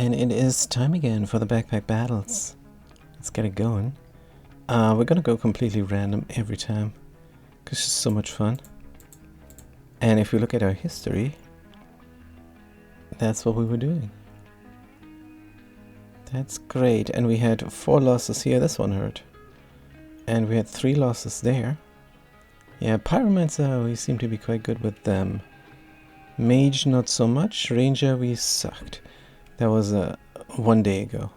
And it is time again for the backpack battles. Let's get it going. We're gonna go completely random every time, because it's so much fun. And if we look at our history, that's what we were doing. That's great. And we had 4 losses here. This one hurt. And we had 3 losses there. Yeah, Pyromancer, we seem to be quite good with them. Mage, not so much. Ranger, we sucked. That was 1 day ago.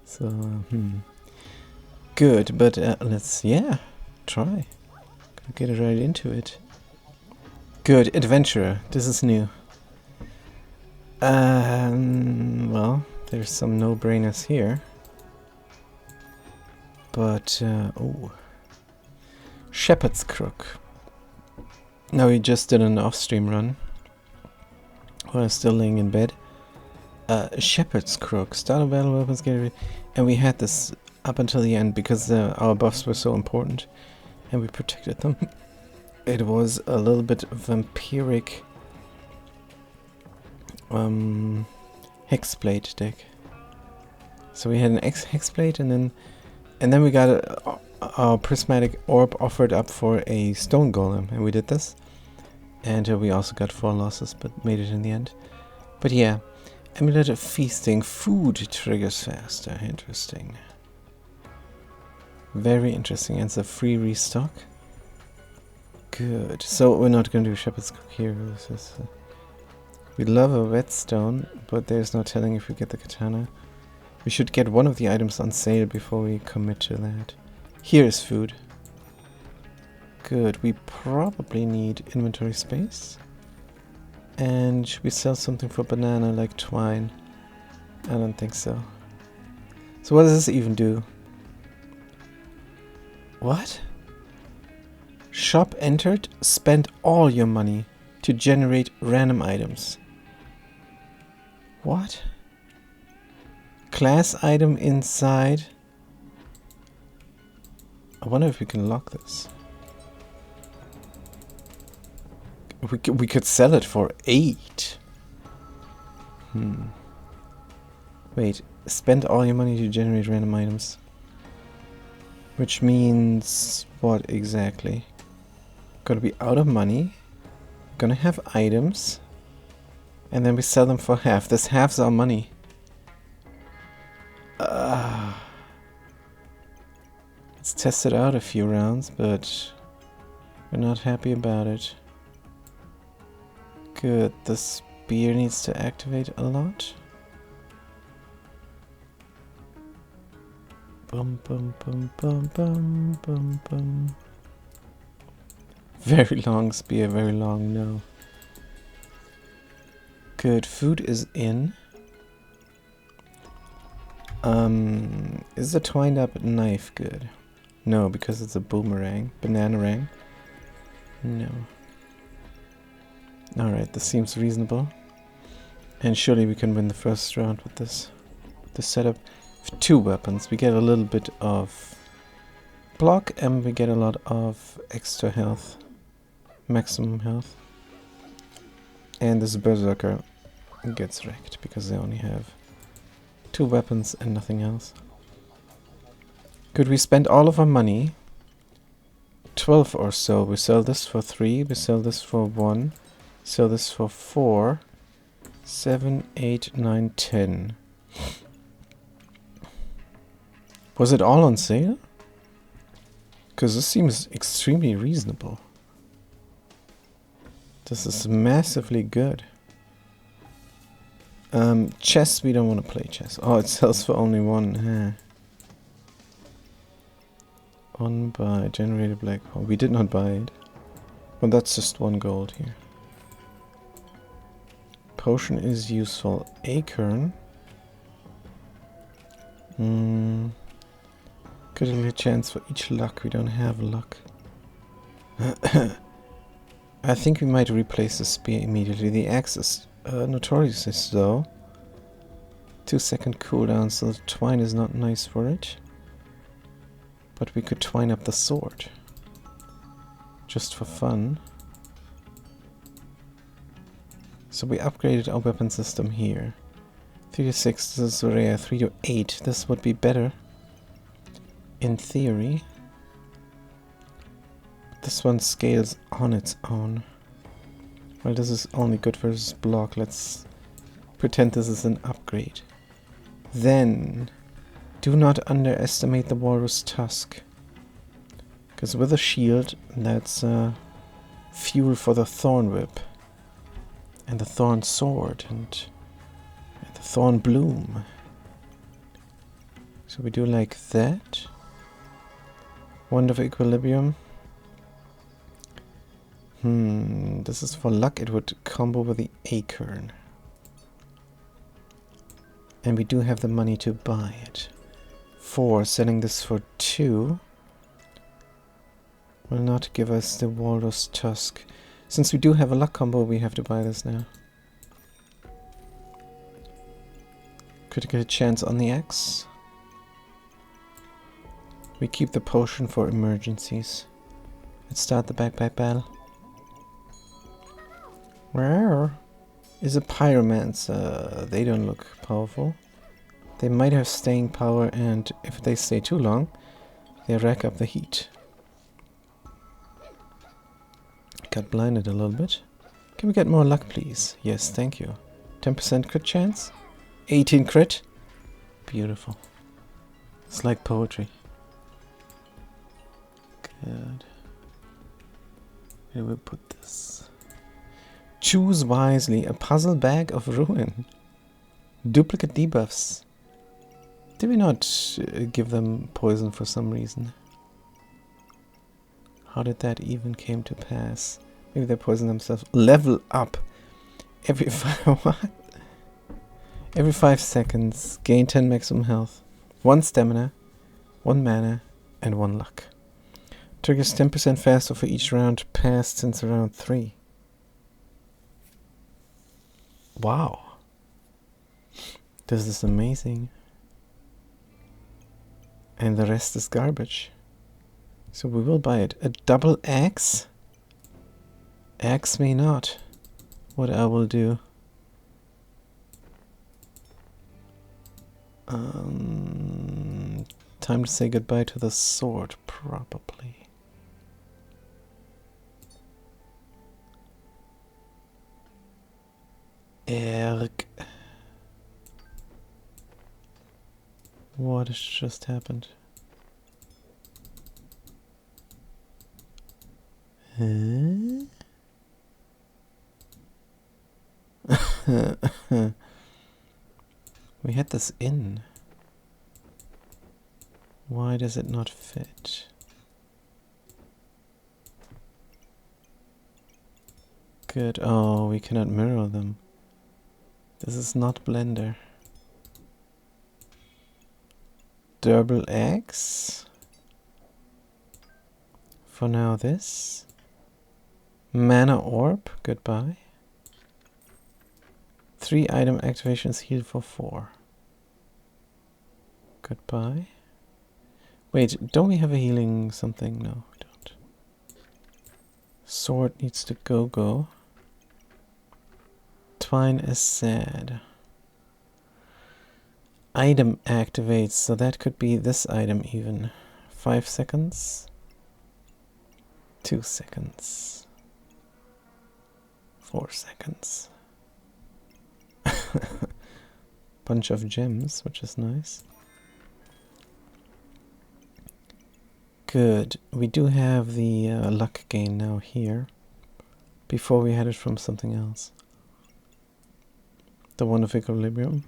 So, good, but let's, try. Get it right into it. Good, Adventurer. This is new. Well, there's some no-brainers here. But, Shepherd's Crook. Now we just did an off-stream run. While I was still laying in bed. Shepherd's Crook. Start a battle, weapons, get rid. And we had this up until the end because our buffs were so important. And we protected them. It was a little bit vampiric Hexblade deck. So we had an Hexblade and then we got our prismatic orb offered up for a stone golem, and we did this. And we also got 4 losses, but made it in the end. But yeah, Amulet of Feasting. Food triggers faster. Interesting. Very interesting. And it's a free restock. Good. So we're not going to do Shepherd's Crook here. We love a whetstone, but there's no telling if we get the katana. We should get one of the items on sale before we commit to that. Here is food. Good. We probably need inventory space. And should we sell something for banana like twine? I don't think so. So what does this even do? What? Shop entered. Spend all your money to generate random items. What? Class item inside. I wonder if we can lock this. We could sell it for 8. Wait, spend all your money to generate random items. Which means what exactly? Gonna be out of money. Gonna have items. And then we sell them for half. This halves our money. Let's test it out a few rounds, but we're not happy about it. Good, the spear needs to activate a lot. Bum bum bum bum bum bum bum. Very long spear, very long no. Good, food is in. Is the twined up knife good? No, because it's a boomerang. Bananarang. No. Alright, this seems reasonable. And surely we can win the first round with this. The setup. 2 weapons. We get a little bit of block and we get a lot of extra health. Maximum health. And this berserker gets wrecked because they only have 2 weapons and nothing else. Could we spend all of our money? 12 or so. We sell this for 3. We sell this for 1. Sell this for 4. 7, 8, 9, 10. Was it all on sale? Because this seems extremely reasonable. This is massively good. Chess, we don't want to play chess. Oh, it sells for only 1. One buy, generated black hole. We did not buy it. Well, that's just 1 gold here. Potion is useful. Acorn. Critical chance for each luck. We don't have luck. I think we might replace the spear immediately. The axe is notoriously slow. 2-second cooldown, so the twine is not nice for it. But we could twine up the sword. Just for fun. So we upgraded our weapon system here. 3 to 6, this is rare. 3 to 8, this would be better. In theory. This one scales on its own. Well, this is only good versus block. Let's pretend this is an upgrade. Then, do not underestimate the Walrus Tusk. Because with a shield, that's fuel for the Thorn Whip. And the Thorn Sword. And the Thorn Bloom. So we do like that. Wand of Equilibrium. This is for luck. It would combo with the Acorn. And we do have the money to buy it. 4, selling this for 2 will not give us the Walrus Tusk. Since we do have a luck combo, we have to buy this now. Critical chance on the X. We keep the potion for emergencies. Let's start the backpack battle. Where is a Pyromancer? They don't look powerful. They might have staying power, and if they stay too long, they rack up the heat. Got blinded a little bit. Can we get more luck, please? Yes, thank you. 10% crit chance? 18 crit? Beautiful. It's like poetry. Good. Where do we put this? Choose wisely. A puzzle bag of ruin. Duplicate debuffs. Did we not give them poison for some reason? How did that even came to pass? Maybe they poison themselves. Level up. Every what? Every 5 seconds. Gain 10 maximum health. 1 stamina. 1 mana. And 1 luck. Triggers 10% faster for each round passed since round 3. Wow. This is amazing. And the rest is garbage. So we will buy it. A double axe? Axe me not. What I will do. Time to say goodbye to the sword, probably. Erg. What has just happened? Huh? We had this in. Why does it not fit? Good. Oh, we cannot mirror them. This is not Blender. Double X. For now this. Mana Orb. Goodbye. 3 item activations heal for 4. Goodbye. Wait, don't we have a healing something? No, we don't. Sword needs to go. Twine is sad. Item activates, so that could be this item even. 5 seconds. 2 seconds. 4 seconds. Bunch of gems, which is nice. Good. We do have the luck gain now here. Before we had it from something else. The Wand of Equilibrium.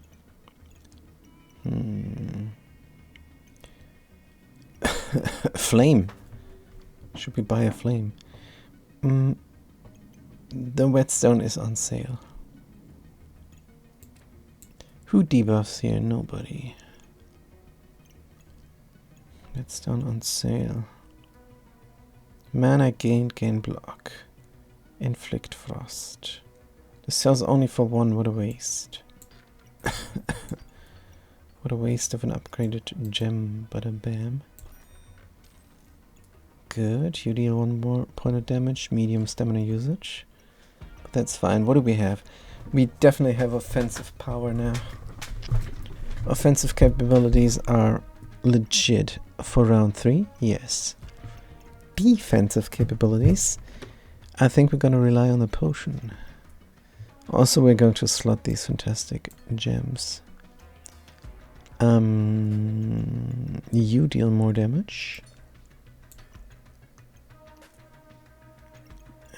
Flame. Should we buy a flame? The whetstone is on sale. Who debuffs here? Nobody. Whetstone on sale. Mana gained, gain block. Inflict frost. This sells only for 1, what a waste. What a waste of an upgraded gem, but a bam. Good, you deal 1 more point of damage, medium stamina usage. But that's fine. What do we have? We definitely have offensive power now. Offensive capabilities are legit for round 3, yes. Defensive capabilities, I think we're going to rely on the potion. Also, we're going to slot these fantastic gems. You deal more damage.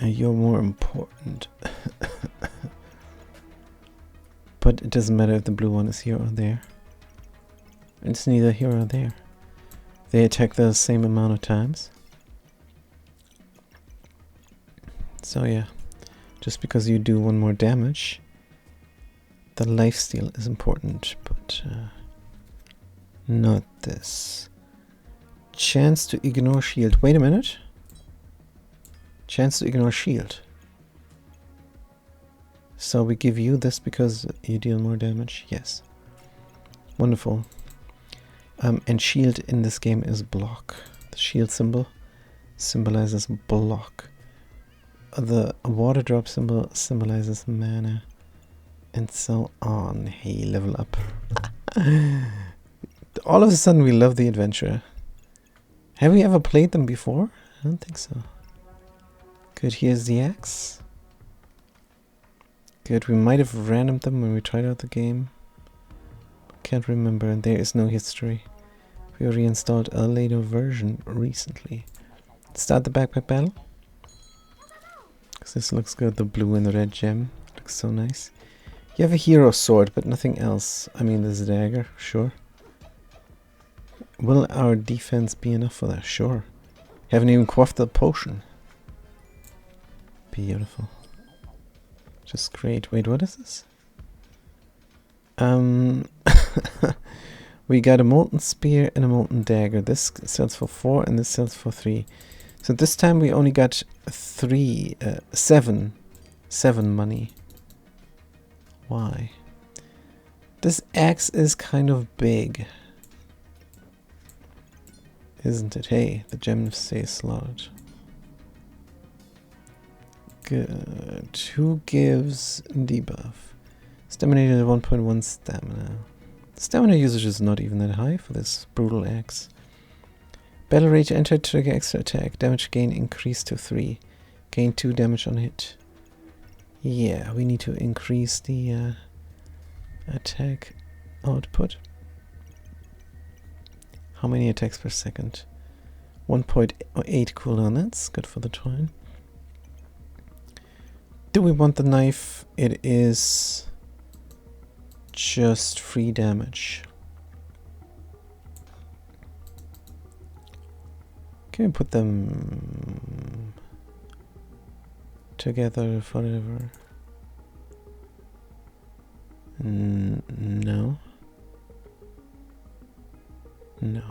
You're more important. But it doesn't matter if the blue one is here or there. It's neither here or there. They attack the same amount of times. So yeah, just because you do 1 more damage, the lifesteal is important, but not this. Chance to ignore shield. Wait a minute. Chance to ignore shield. So we give you this because you deal more damage? Yes. Wonderful. And shield in this game is block. The shield symbol symbolizes block. The water drop symbol symbolizes mana. And so on. Hey, level up. All of a sudden we love the adventure. Have we ever played them before? I don't think so. Good, here's the axe. Good, we might have randomed them when we tried out the game. Can't remember, and there is no history. We reinstalled a later version recently. Start the backpack battle. Because this looks good, the blue and the red gem. Looks so nice. You have a hero sword, but nothing else. I mean, there's a dagger, sure. Will our defense be enough for that? Sure. Haven't even quaffed the potion. Beautiful. Just great. Wait, what is this? We got a molten spear and a molten dagger. This sells for 4 and this sells for 3. So this time we only got 7 money. Why? This axe is kind of big, isn't it? Hey, the gem stays slotted. Good. Who gives debuff? Staminator 1.1 stamina. Stamina usage is not even that high for this brutal axe. Battle rage enter, trigger extra attack. Damage gain increased to 3. Gain 2 damage on hit. Yeah, we need to increase the attack output. How many attacks per second? 1.8 cooldown, that's good for the twine. Do we want the knife? It is just free damage. Can we put them together forever? No. No.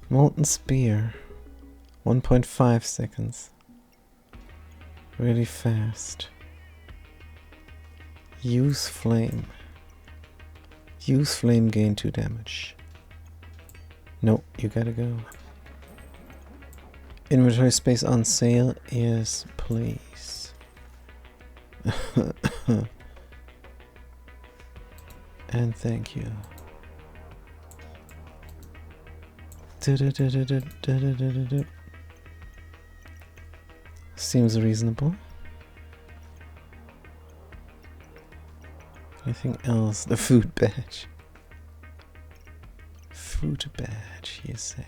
Molten spear. 1.5 seconds. Really fast. Use flame. Use flame, gain 2 damage. No, you gotta go. Inventory space on sale, yes, please. And thank you. Seems reasonable. Anything else? The food badge. Food badge, you say.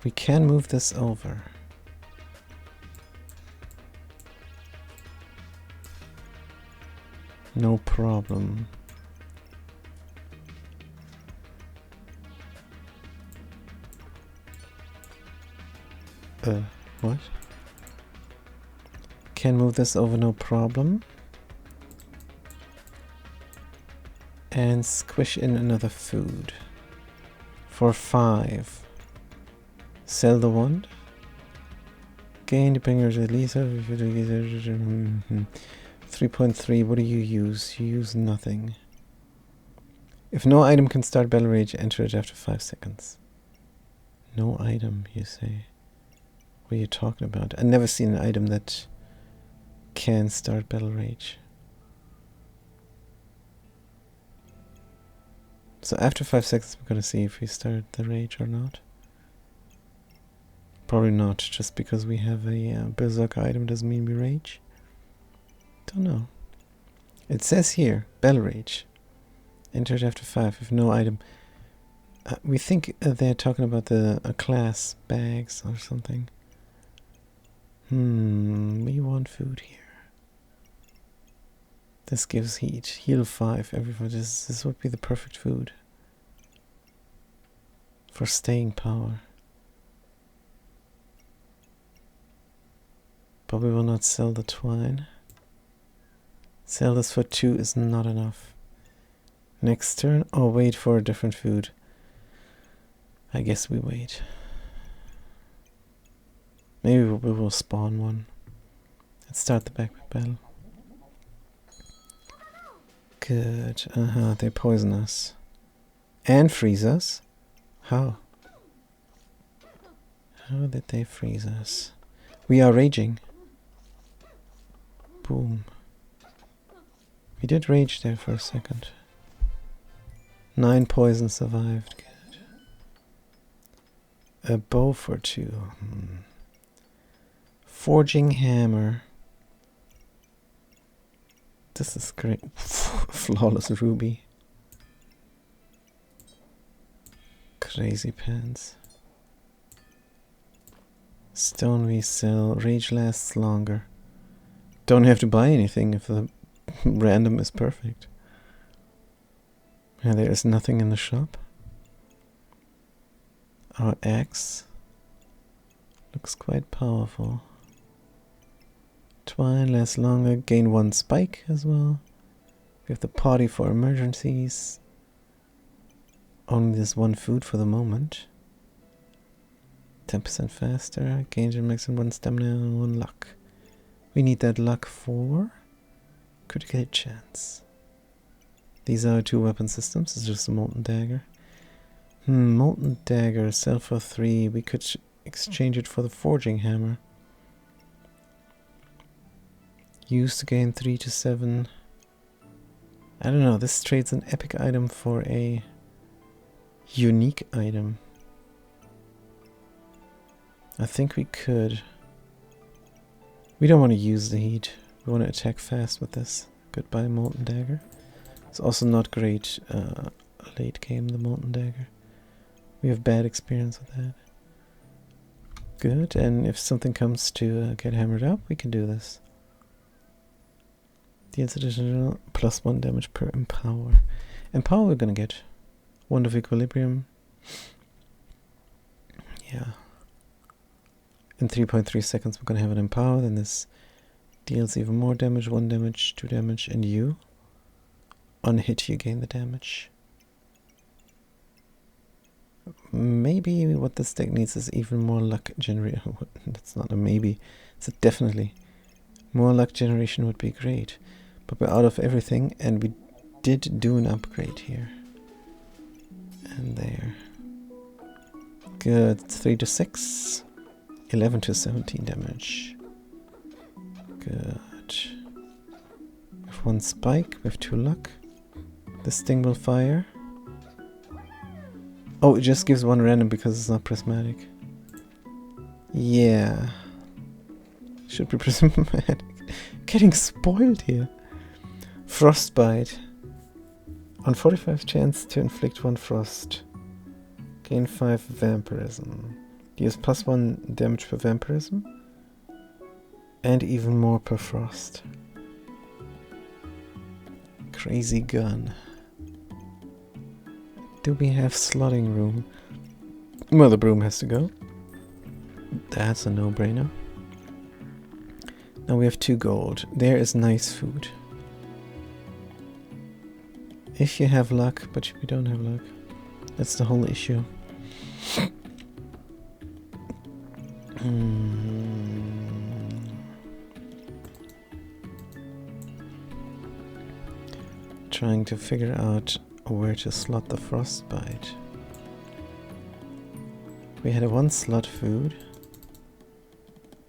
We can move this over. No problem. What? Can move this over, no problem. And squish in another food. For 5. Sell the wand. Gain depending on release of 3.3. What do you use? You use nothing. If no item can start battle rage, enter it after 5 seconds. No item, you say. What are you talking about? I've never seen an item that can start Battle Rage. So after 5 seconds we're gonna see if we start the rage or not. Probably not, just because we have a berserker item doesn't mean we rage. Don't know. It says here, Battle Rage. Entered after 5 with no item. We think they're talking about the class bags or something. We want food here. This gives heat. Heal 5. Everybody. This would be the perfect food. For staying power. But we will not sell the twine. Sell this for 2 is not enough. Next turn. Oh, wait for a different food. I guess we wait. Maybe we will spawn one. Let's start the backpack battle. Good. They poison us. And freeze us? How? How did they freeze us? We are raging. Boom. We did rage there for a second. 9 poison survived. Good. A bow for 2. Forging hammer. This is great. Flawless ruby. Crazy pants. Stone we sell. Rage lasts longer. Don't have to buy anything if the random is perfect. And there is nothing in the shop. Our axe looks quite powerful. Twine lasts longer. Gain 1 spike as well. We have the potty for emergencies. Only this 1 food for the moment. 10% faster. Gains your maximum 1 stamina and 1 luck. We need that luck for critical hit chance. These are 2 weapon systems. It's just a molten dagger. Molten dagger, sell for 3. We could exchange it for the forging hammer. Used to gain 3 to 7. I don't know. This trades an epic item for a unique item. I think we could. We don't want to use the heat. We want to attack fast with this. Goodbye, molten dagger. It's also not great late game, the molten dagger. We have bad experience with that. Good, and if something comes to get hammered up, we can do this. Deals additional +1 damage per empower. Empower we're gonna get. Wand of Equilibrium. Yeah. In 3.3 seconds we're gonna have an empower, then this deals even more damage, 1 damage, 2 damage, and you. On hit you gain the damage. Maybe what this deck needs is even more luck generation. That's not a maybe, it's a definitely. More luck generation would be great. But we're out of everything, and we did do an upgrade here. And there. Good. 3 to 6. 11 to 17 damage. Good. With 1 spike, with 2 luck. This thing will fire. Oh, it just gives 1 random because it's not prismatic. Yeah. Should be prismatic. Getting spoiled here. Frostbite. On 45 chance to inflict 1 frost. Gain 5 vampirism. Deals +1 damage per vampirism. And even more per frost. Crazy gun. Do we have slotting room? Well, the broom has to go. That's a no-brainer. Now we have 2 gold. There is nice food. If you have luck, but we don't have luck. That's the whole issue. Trying to figure out where to slot the frostbite. We had a 1 slot food.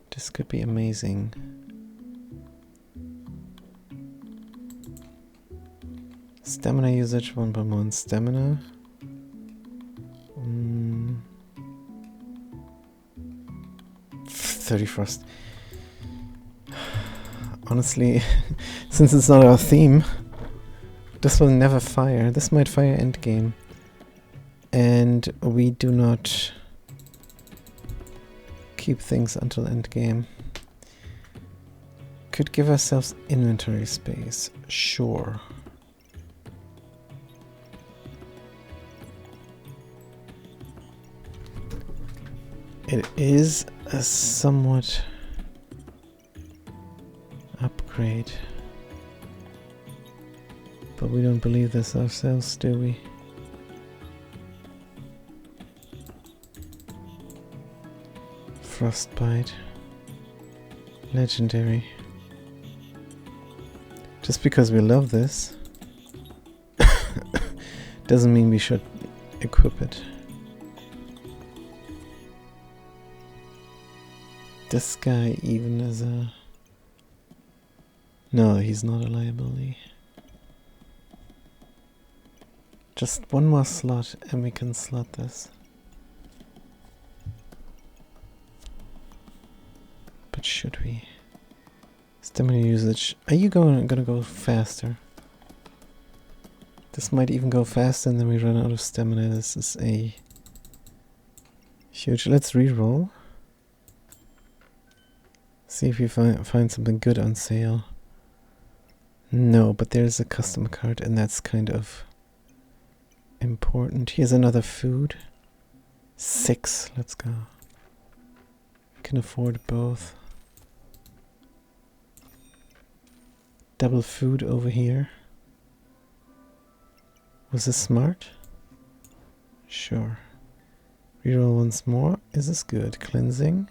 This could be amazing. Stamina usage, 1.1 stamina. 30 frost. Honestly, since it's not our theme, this will never fire. This might fire endgame. And we do not keep things until endgame. Could give ourselves inventory space, sure. It is a somewhat upgrade, but we don't believe this ourselves, do we? Frostbite, legendary. Just because we love this doesn't mean we should equip it. This guy even is a... No, he's not a liability. Just one more slot and we can slot this. But should we? Stamina usage. Are you gonna go faster? This might even go faster and then we run out of stamina. This is a huge... Let's re-roll. See if you find something good on sale. No, but there's a customer card and that's kind of important. Here's another food. 6, let's go. We can afford both. Double food over here. Was this smart? Sure. Reroll once more. Is this good? Cleansing.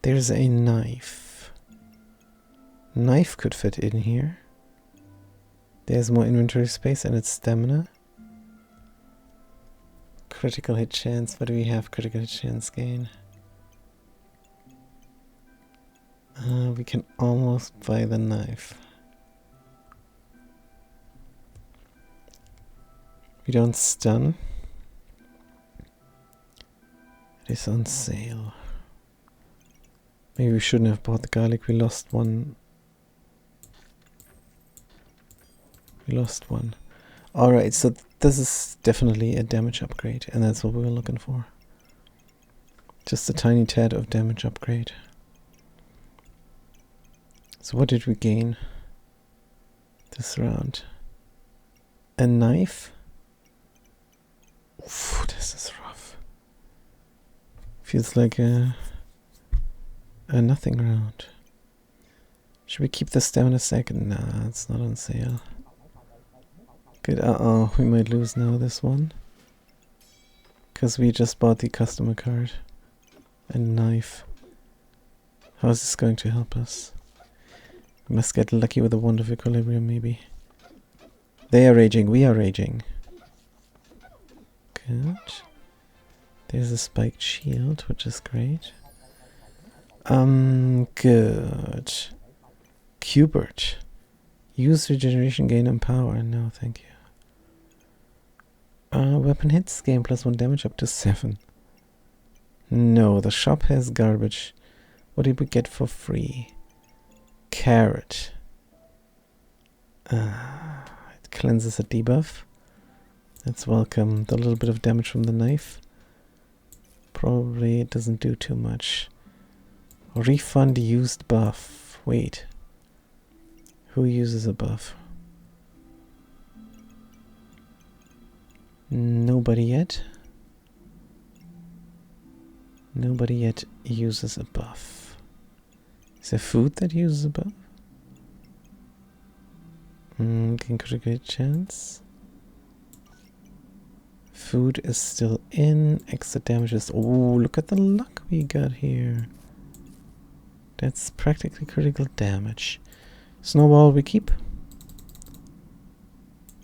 There's a knife. Knife could fit in here. There's more inventory space and it's stamina. Critical hit chance. What do we have? Critical hit chance gain. We can almost buy the knife. We don't stun. It is on sale. Maybe we shouldn't have bought the garlic. We lost one. Alright, so this is definitely a damage upgrade, and that's what we were looking for. Just a tiny tad of damage upgrade. So what did we gain this round? A knife? Oof, this is rough. Feels like a nothing round. Should we keep the stamina second? Nah, it's not on sale. Good, we might lose now this one. Because we just bought the customer card. And knife. How is this going to help us? We must get lucky with a wand of equilibrium, maybe. They are raging, we are raging. Good. There's a spiked shield, which is great. Good. Cubert. Use regeneration gain and power. No, thank you. Weapon hits gain +1 damage up to 7. No, the shop has garbage. What did we get for free? Carrot. It cleanses a debuff. That's welcome. The little bit of damage from the knife. Probably it doesn't do too much. Refund used buff. Wait. Who uses a buff? Nobody yet. Nobody yet uses a buff. Is there food that uses a buff? Can critical hit chance. Food is still in. Extra damages. Oh, look at the luck we got here. That's practically critical damage. Snowball we keep.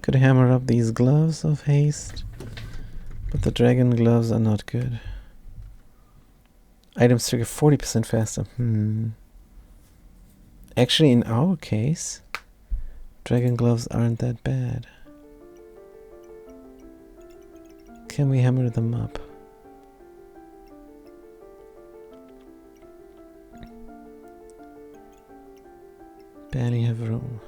Could hammer up these gloves of haste, but the dragon gloves are not good. Items trigger 40% faster. Actually, in our case, Dragon gloves aren't that bad. Can we hammer them up? Barely have room.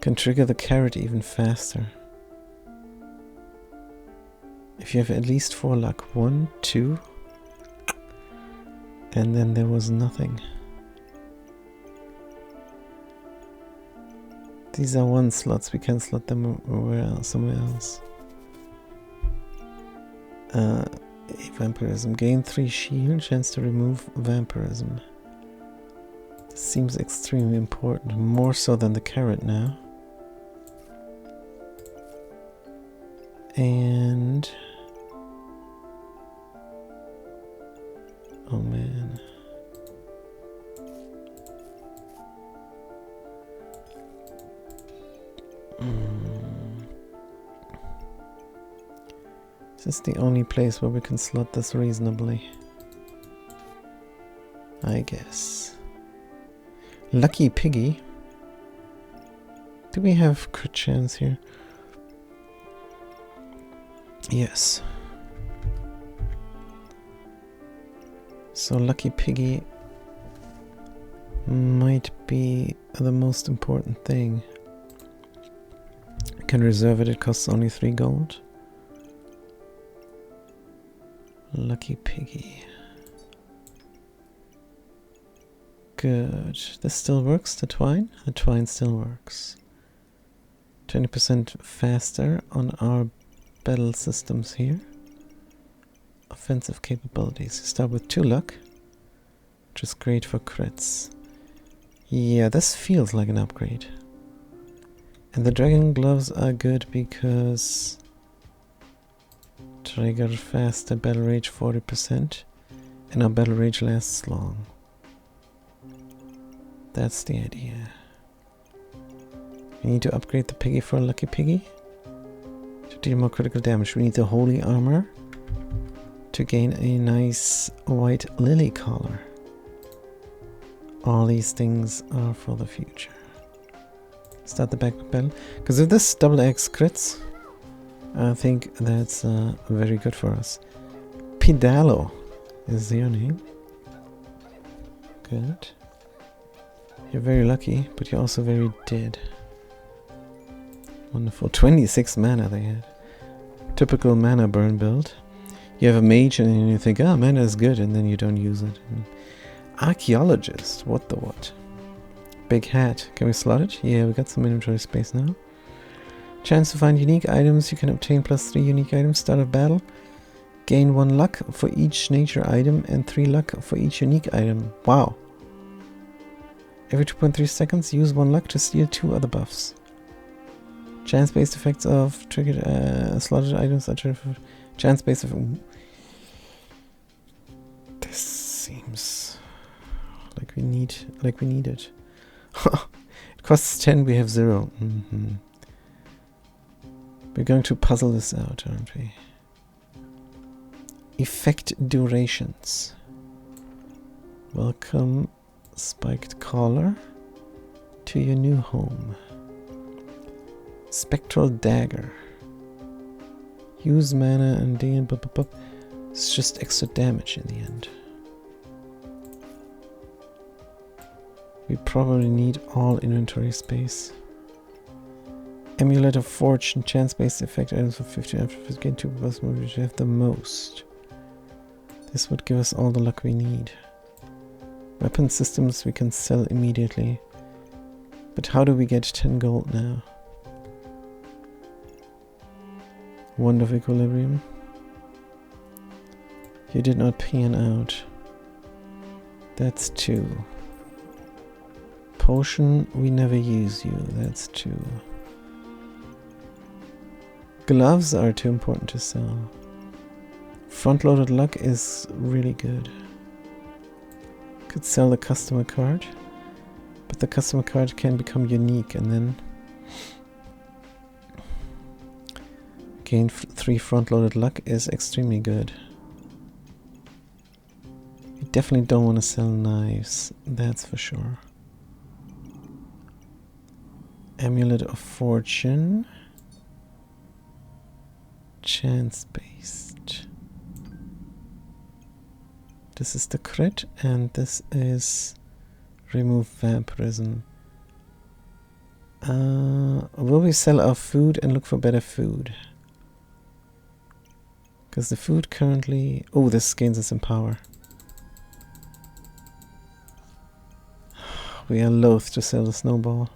Can trigger the carrot even faster. If you have at least 4 luck. 1, 2. And then there was nothing. These are 1 slots. We can slot them somewhere else. Vampirism. Gain 3 shield. Chance to remove vampirism. This seems extremely important. More so than the carrot now. And... oh man. Is this the only place where we can slot this reasonably? I guess. Lucky Piggy. Do we have crit chance here? Yes. So Lucky Piggy might be the most important thing. I can reserve it, it costs only 3 gold. Lucky Piggy. Good. This still works, the twine? The twine still works. 20% faster on our battle systems here. Offensive capabilities. You start with 2 luck, which is great for crits. Yeah, this feels like an upgrade. And the dragon gloves are good because trigger faster battle rage 40%, and our battle rage lasts long. That's the idea. We need to upgrade the piggy for a lucky piggy to deal more critical damage. We need the holy armor to gain a nice white lily collar. All these things are for the future. Start the back battle. Because if this double X crits, I think that's very good for us. Pidalo is your name. Good. You're very lucky, but you're also very dead. Wonderful. 26 mana they had. Typical mana burn build. You have a mage and then you think, ah, mana is good, and then you don't use it. And archaeologist, what the what? Big hat, can we slot it? Yeah, we got some inventory space now. Chance to find unique items, you can obtain +3 unique items, start of battle. Gain 1 luck for each nature item and 3 luck for each unique item. Wow. Every 2.3 seconds, use 1 luck to steal 2 other buffs. Chance-based effects of triggered slotted items are triggered. Chance-based effects. This seems like we need it. It costs 10, we have 0. We're going to puzzle this out, aren't we? Effect durations. Welcome, spiked collar, to your new home. Spectral dagger. Use mana and deal. It's just extra damage in the end. We probably need all inventory space. Amulet of Fortune, chance-based effect items for 50 after gain 2 plus more, which have the most. This would give us all the luck we need. Weapon systems we can sell immediately. But how do we get 10 gold now? Wand of Equilibrium. You did not pan out. That's 2. Potion, we never use you. That's 2. Gloves are too important to sell. Front-loaded luck is really good. Could sell the customer card, but the customer card can become unique and then gain 3 front-loaded luck is extremely good. We definitely don't want to sell knives, that's for sure. Amulet of Fortune. Chance-based. This is the crit, and this is remove vampirism. Will we sell our food and look for better food? Because the food currently... Oh, this gains us in power. We are loath to sell the snowball.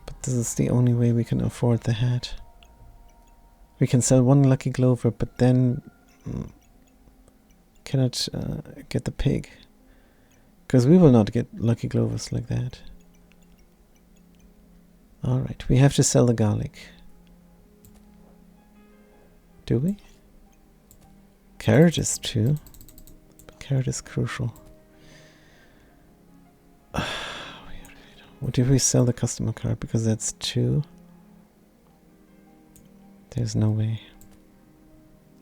But this is the only way we can afford the hat. We can sell one lucky Glover, but then cannot get the pig. Because we will not get lucky Glovers like that. Alright, we have to sell the garlic. Do we? Carrot is too. But carrot is crucial. What did we sell the customer card? Because that's 2. There's no way.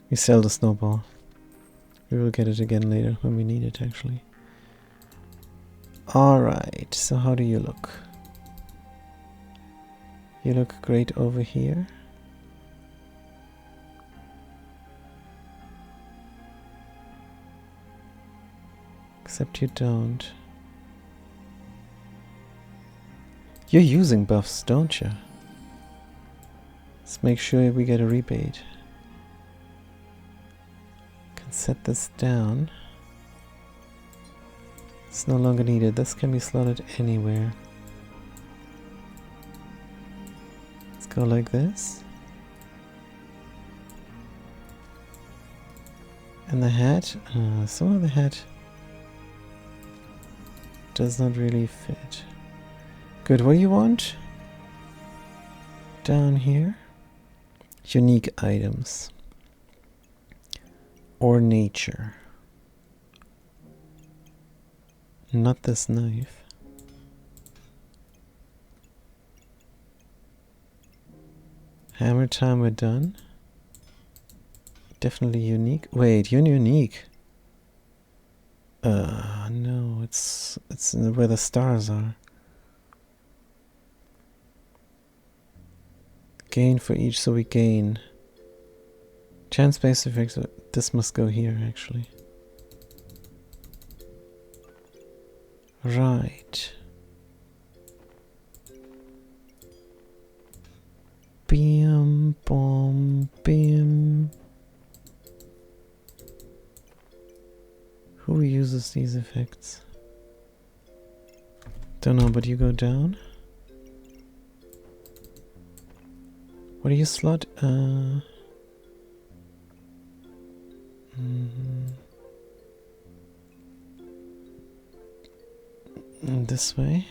We sell the snowball. We will get it again later when we need it, actually. Alright, so how do you look? You look great over here. Except you don't. You're using buffs, don't you? Let's make sure we get a rebate. Can set this down. It's no longer needed. This can be slotted anywhere. Let's go like this. And the hat? Some of the hat does not really fit. Good, what do you want? Down here. Unique items. Or nature. Not this knife. Hammer time, we're done. Definitely unique. Wait, you're unique. No, it's where the stars are. Gain for each, so we gain. Chance-based effects, this must go here, actually. Right. Bim, bom, bim. Who uses these effects? Don't know, but you go down. What do you slot? This way.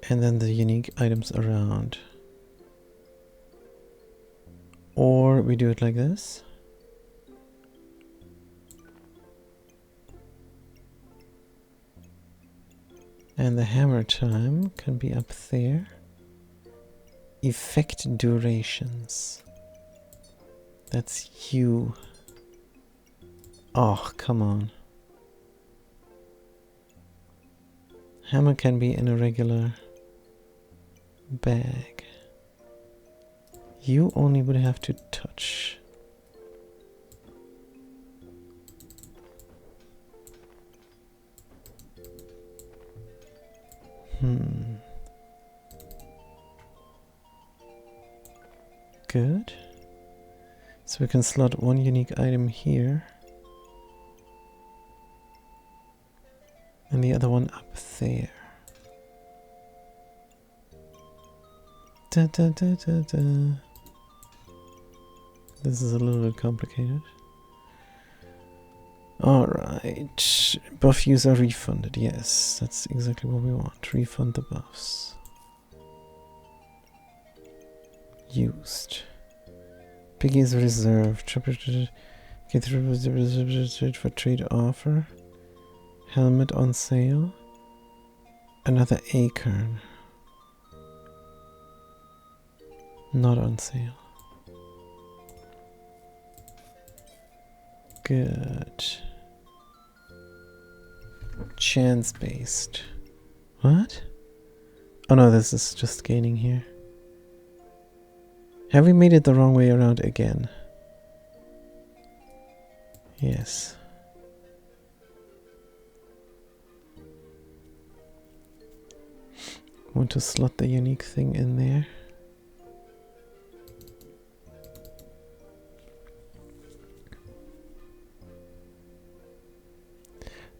And then the unique items around. Or we do it like this. And the hammer time can be up there. Effect durations. That's you. Oh, come on. Hammer can be in a regular bag. You only would have to touch. Good. So we can slot one unique item here. And the other one up there. Da, da, da, da, da. This is a little bit complicated. Alright. Buff use are refunded. Yes, that's exactly what we want. Refund the buffs. Used. Piggy is reserved. Get reserved for trade offer. Helmet on sale. Another acorn. Not on sale. Good. Chance based. What? Oh no, this is just gaining here. Have we made it the wrong way around again? Yes. Want to slot the unique thing in there.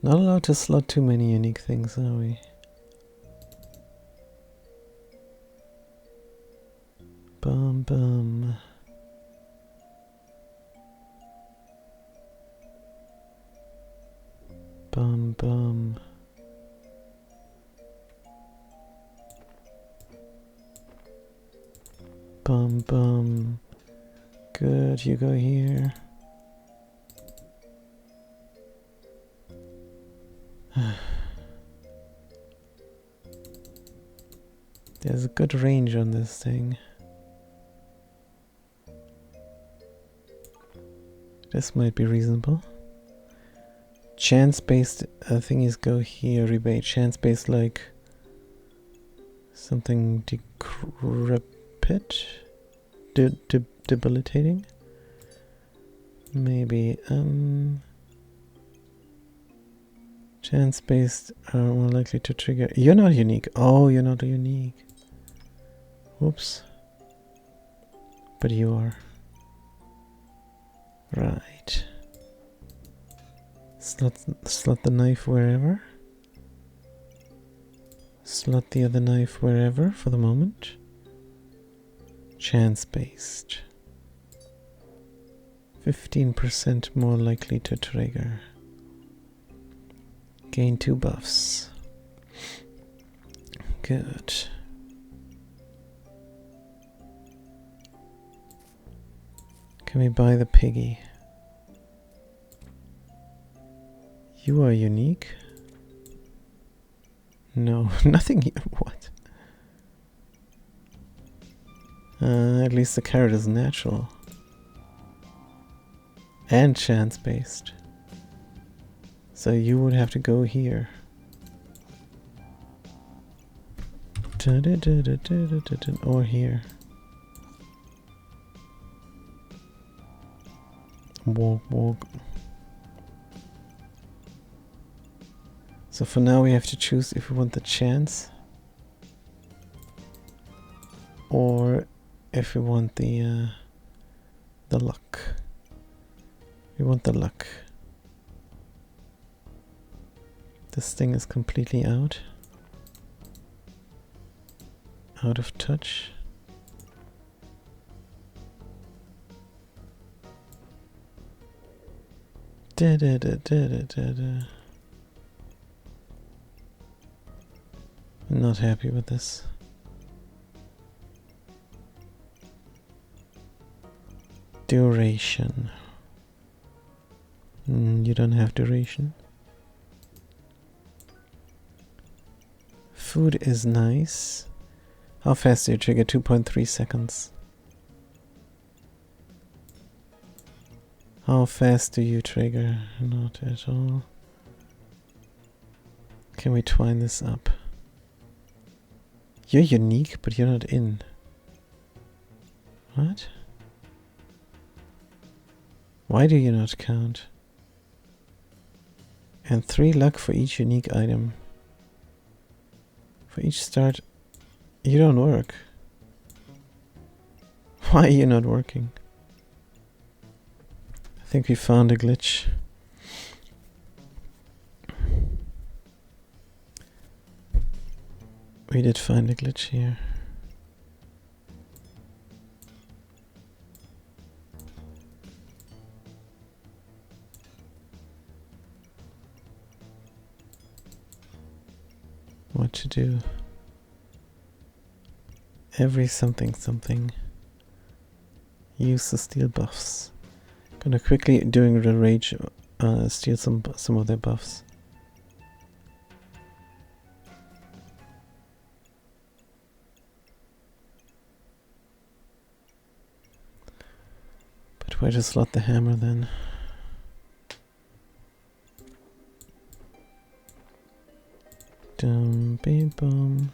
Not allowed to slot too many unique things, are we? Bum bum. Bum bum. Bum bum. Good, you go here. There's a good range on this thing. This might be reasonable. Chance-based thingies go here. Rebate. Chance-based like something decrepit? Debilitating? Maybe. Chance-based are more likely to trigger. You're not unique. Oh, you're not unique. Whoops. But you are. Right. Slot the knife wherever. Slot the other knife wherever for the moment. Chance-based. 15% more likely to trigger. Gain 2 buffs. Good. Can we buy the piggy? You are unique? No, nothing here. What? At least the carrot is natural. And chance-based. So you would have to go here. Or here. Walk, walk. So for now we have to choose if we want the chance or if we want the luck. We want the luck. This thing is completely out of touch. I'm not happy with this. Duration. You don't have duration. Food is nice. How fast do you trigger? 2.3 seconds. How fast do you trigger? Not at all. Can we twine this up? You're unique, but you're not in. What? Why do you not count? And 3 luck for each unique item. For each start. You don't work. Why are you not working? I think we found a glitch. We did find a glitch here. What to do? Every something. Use the steel buffs. Gonna quickly during the rage steal some of their buffs. Where to slot the hammer then? Dum bim bum.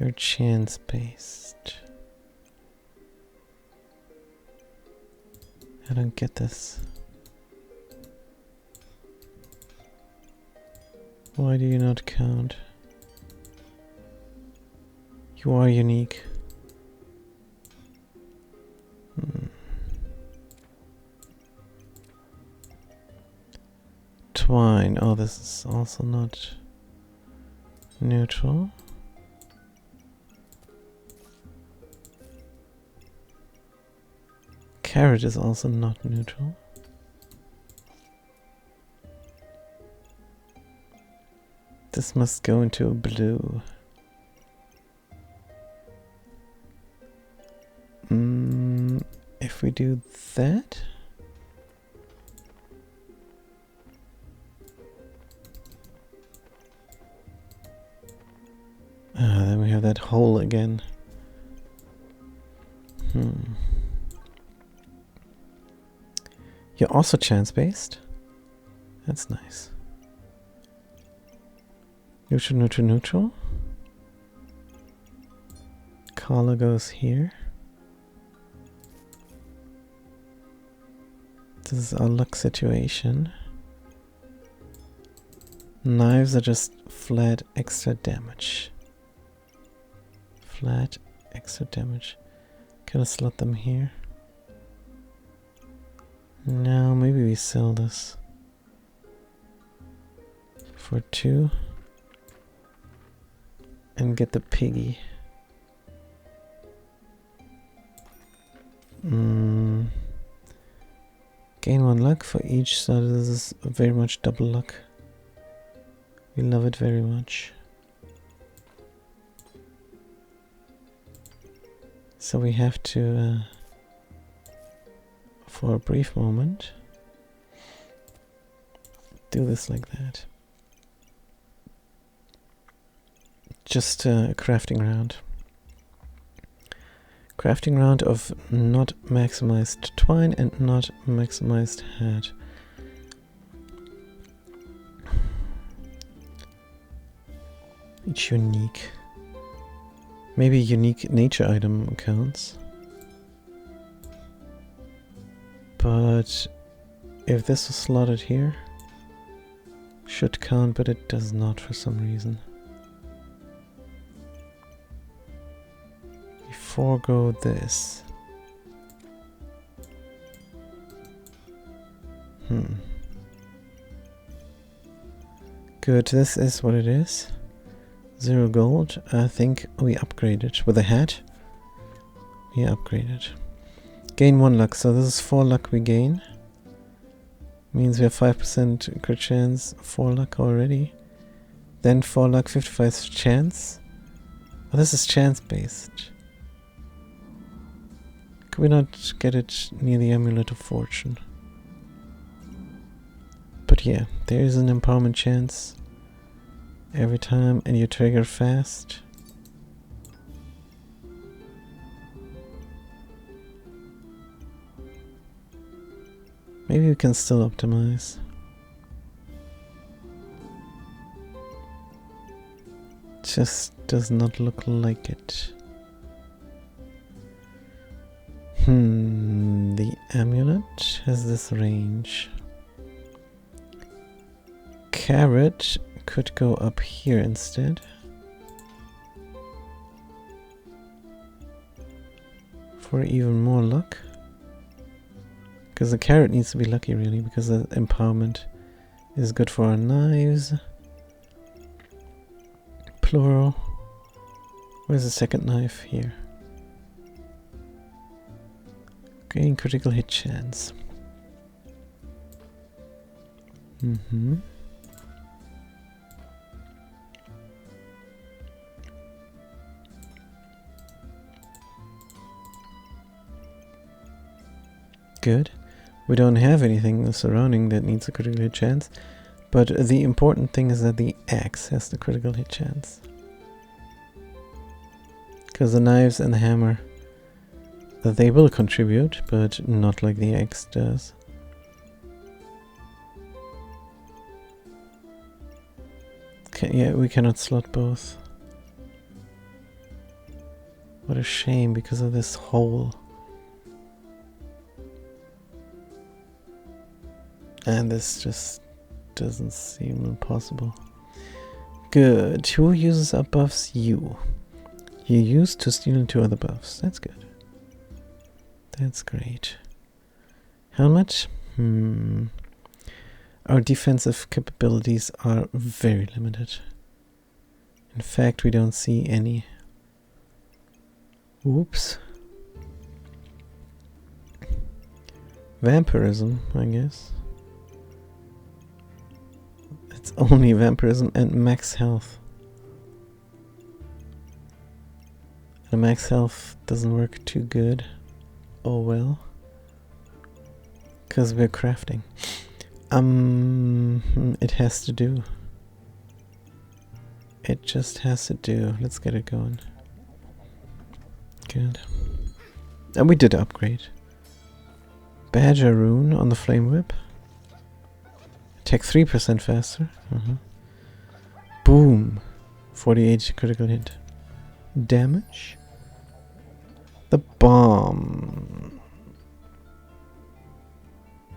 You're chance based. I don't get this. Why do you not count? You are unique. Twine. Oh, this is also not neutral. Carrot is also not neutral. This must go into a blue. If we do that, then we have that hole again. You're also chance-based? That's nice. Neutral, neutral, neutral. Collar goes here. This is our luck situation. Knives are just flat extra damage. Flat extra damage. Can I slot them here? No, maybe we sell this for 2 and get the piggy. Gain 1 luck for each, so this is very much double luck. We love it very much. So we have to, for a brief moment, do this like that. Just a crafting round. Crafting round of not maximized twine and not maximized hat. It's unique. Maybe unique nature item counts. But if this was slotted here, should count, but it does not for some reason. We forego this. Good, this is what it is. 0 gold. I think we upgraded with a hat. We upgraded. Gain 1 luck, so this is 4 luck we gain. Means we have 5% crit chance, 4 luck already. Then 4 luck, 55 chance. Oh, this is chance based. Could we not get it near the Amulet of Fortune? But yeah, there is an empowerment chance every time, and you trigger fast. Maybe we can still optimize. Just does not look like it. The amulet has this range. Carrot could go up here instead. For even more luck. Because the carrot needs to be lucky really, because the empowerment is good for our knives. Plural. Where's the second knife? Here. Gain critical hit chance. Good. We don't have anything surrounding that needs a critical hit chance, but the important thing is that the axe has the critical hit chance. Because the knives and the hammer, they will contribute, but not like the axe does. Okay, yeah, we cannot slot both. What a shame because of this hole. And this just doesn't seem impossible. Good. Who uses up buffs? You. You use to steal into other buffs. That's good. That's great. Helmet? Our defensive capabilities are very limited. In fact, we don't see any. Oops. Vampirism, I guess. It's only vampirism and max health. And max health doesn't work too good. Oh well. Because we're crafting. It has to do. It just has to do. Let's get it going. Good. And we did upgrade. Badger rune on the flame whip. Attack 3% faster. Boom. 48 critical hit. Damage. The bomb.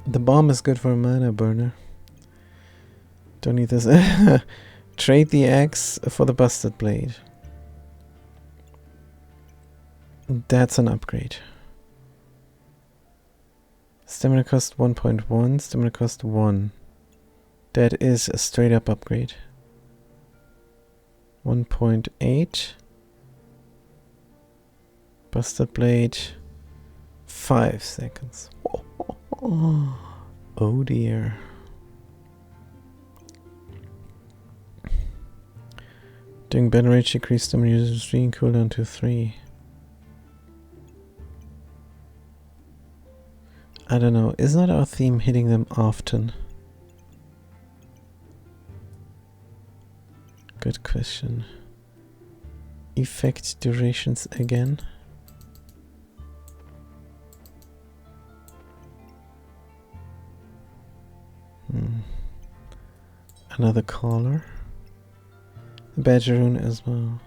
The bomb is good for a mana burner. Don't need this. Trade the axe for the busted blade. That's an upgrade. Stamina cost 1.1, stamina cost 1. That is a straight up upgrade. 1.8. Busted blade. 5 seconds. Oh dear. Doing better rage decreased stamina user stream cooldown to 3. I don't know, is not our theme hitting them often? Good question. Effect durations again. Another collar. Badger rune as well.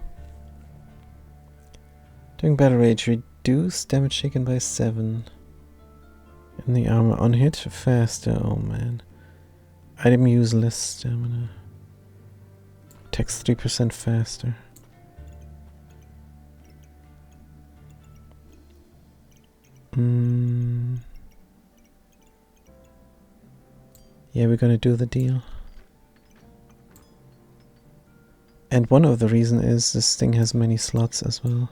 Doing battle rage, reduce damage taken by 7. And the armor on hit faster, oh man. Item use less stamina. Attacks 3% faster. Yeah, we're gonna do the deal. And one of the reasons is this thing has many slots as well.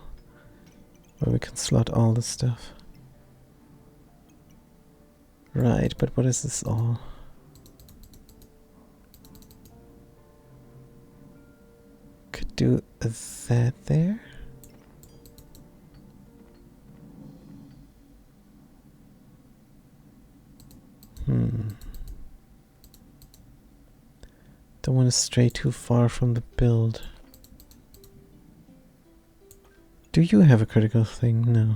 Where we can slot all the stuff. Right, but what is this all? Could do that there. Don't want to stray too far from the build. Do you have a critical thing? No.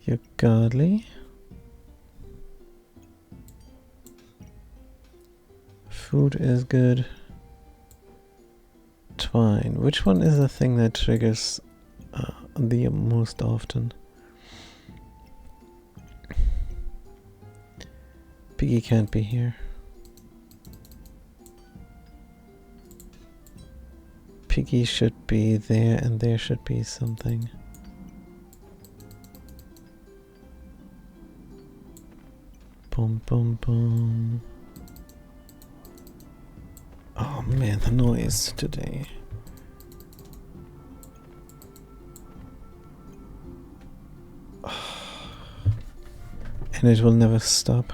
You're godly. Food is good. Twine. Which one is the thing that triggers the most often? Piggy can't be here. Piggy should be there, and there should be something. Boom, boom, boom. Oh man, the noise today. And it will never stop.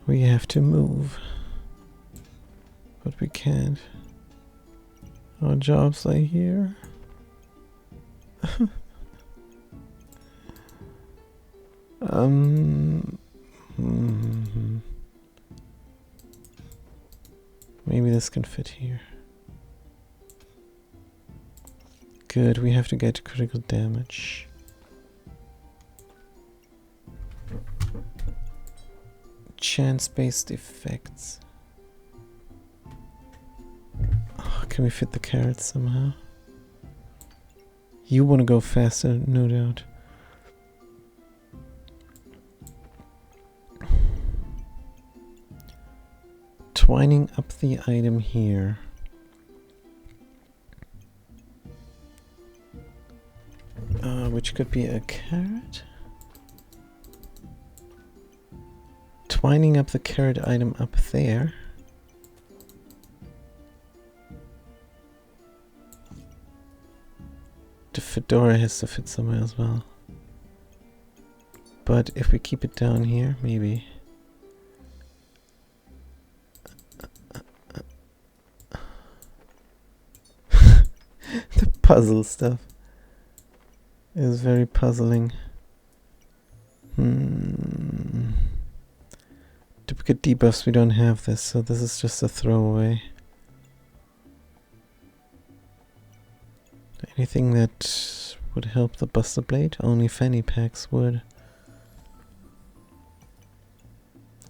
We have to move. But we can't. Our jobs are here. Maybe this can fit here. Good, we have to get critical damage. Chance-based effects. Oh, can we fit the carrots somehow? You want to go faster, no doubt. Twining up the item here. Which could be a carrot. Twining up the carrot item up there. The fedora has to fit somewhere as well. But if we keep it down here, maybe. The puzzle stuff is very puzzling. Duplicate debuffs, we don't have this, so this is just a throwaway. Anything that would help the Buster Blade? Only fanny packs would.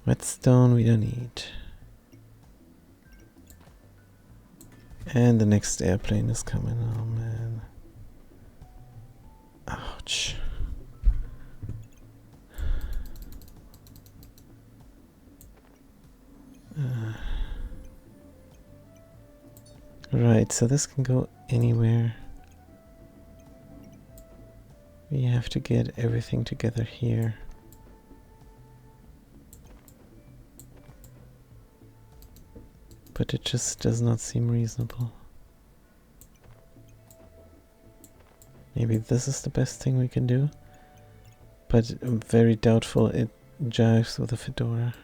Whetstone we don't need. And the next airplane is coming. Oh man. Ouch. Right, so this can go anywhere. We have to get everything together here. But it just does not seem reasonable. Maybe this is the best thing we can do, but I'm very doubtful it jives with the fedora.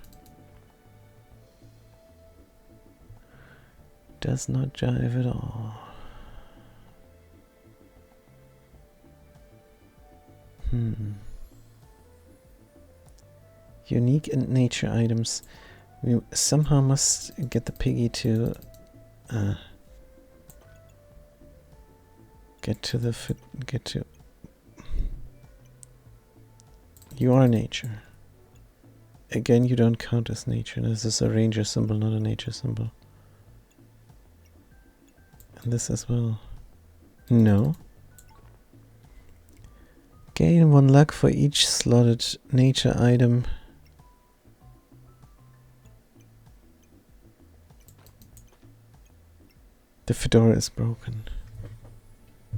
Does not jive at all. Unique and nature items. We somehow must get the piggy to get to. You are nature. Again, you don't count as nature. This is a ranger symbol, not a nature symbol. And this as well. No. Gain 1 luck for each slotted nature item. The fedora is broken.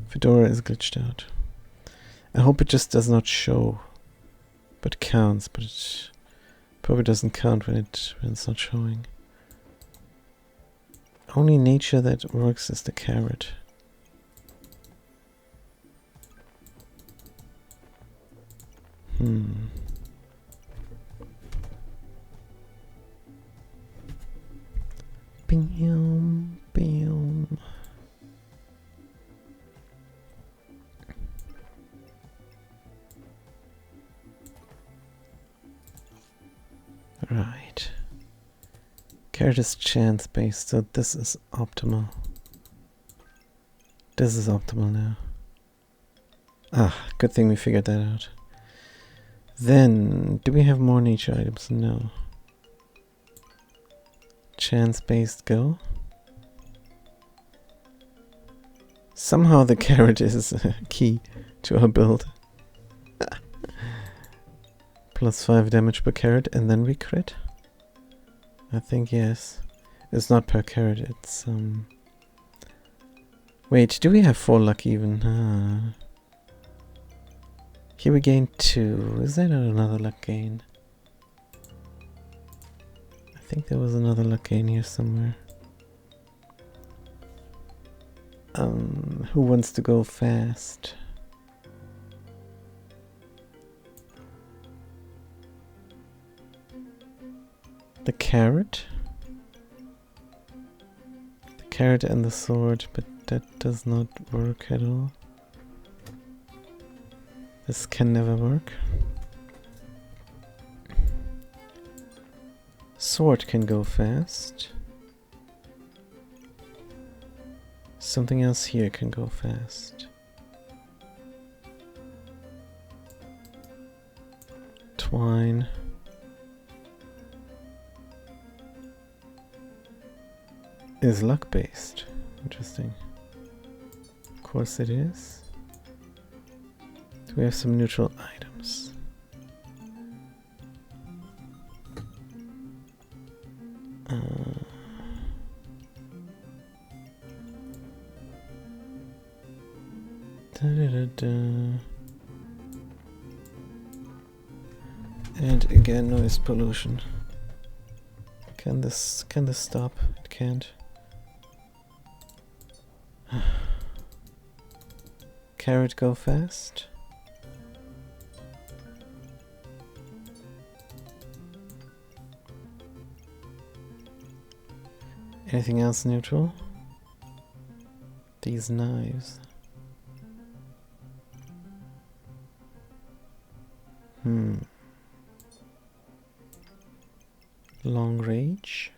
Fedora is glitched out. I hope it just does not show, but counts. But it probably doesn't count when it's not showing. Only nature that works is the carrot. Bam, bam. Right. Carrot is chance based, so this is optimal. This is optimal now. Ah, good thing we figured that out. Then, do we have more nature items? No. Chance-based go. Somehow the carrot is key to our build. +5 damage per carrot, and then we crit? I think yes. It's not per carrot, it's Wait, do we have 4 luck even? Here we gain 2. Is there not another luck gain? I think there was another luck gain here somewhere. Who wants to go fast? The carrot? The carrot and the sword, but that does not work at all. This can never work. Sword can go fast. something else here can go fast. Twine. Is luck based. Interesting. Of course it is. Do we have some neutral items? And again, noise pollution. Can this stop? It can't. Carrot go fast. Anything else neutral? These knives. Long range.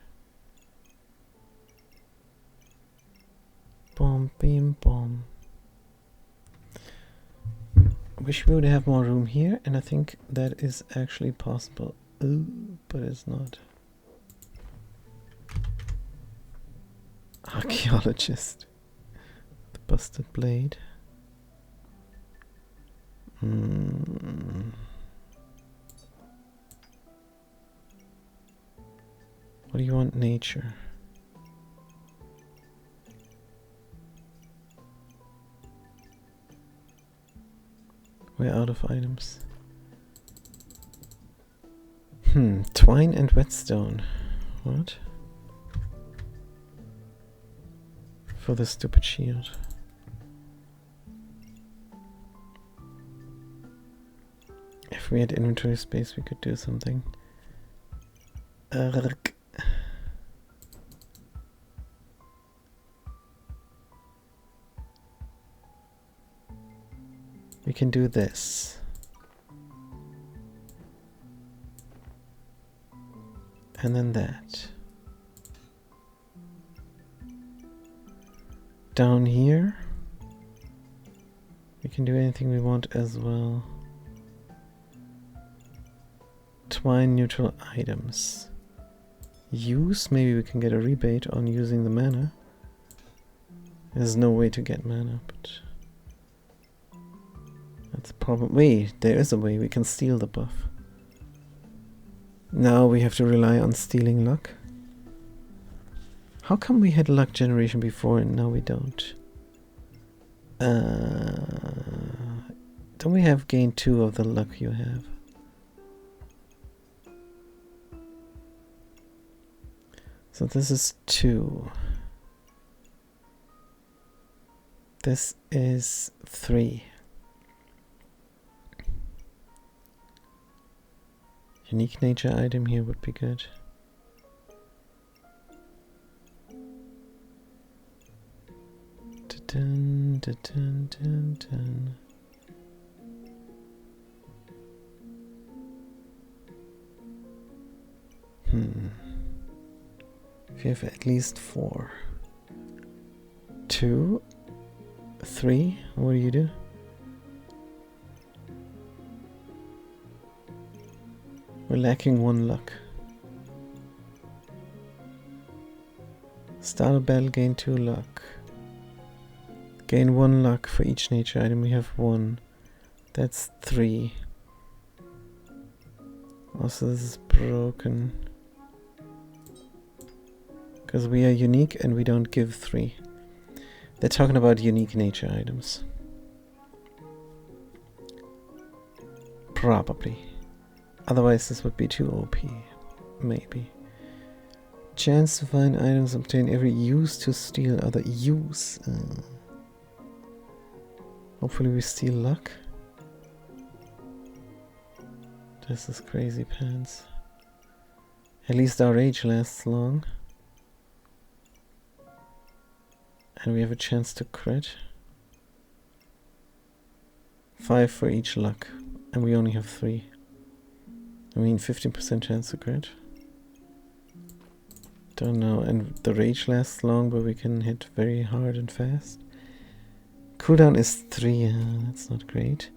Bomb, beam, bomb. Wish we would have more room here, and I think that is actually possible. Ooh, but it's not. Archaeologist. The busted blade. What do you want? Nature. We're out of items. Twine and whetstone. What? For the stupid shield. If we had inventory space, we could do something. We can do this. And then that. Down here, we can do anything we want as well. Twine neutral items. Use, maybe we can get a rebate on using the mana. There's no way to get mana, but that's a problem. Wait, there is a way. We can steal the buff. Now we have to rely on stealing luck. How come we had luck generation before and now we don't? Don't we have gain 2 of the luck you have? So this is 2. This is 3. Unique nature item here would be good. Dun, dun, dun, dun, dun. If you have at least 4. 2, 3, what do you do? We're lacking 1 luck. Start a battle, gain 2 luck. Gain 1 luck for each nature item. We have 1. That's 3. Also, this is broken. Because we are unique and we don't give 3. They're talking about unique nature items. Probably. Otherwise this would be too OP. Maybe. Chance to find items obtain every use to steal other use. Hopefully we steal luck. This is crazy pants. At least our rage lasts long. And we have a chance to crit. 5 for each luck. And we only have 3. I mean 15% chance to crit. Don't know. And the rage lasts long, but we can hit very hard and fast. Cooldown is 3. That's not great.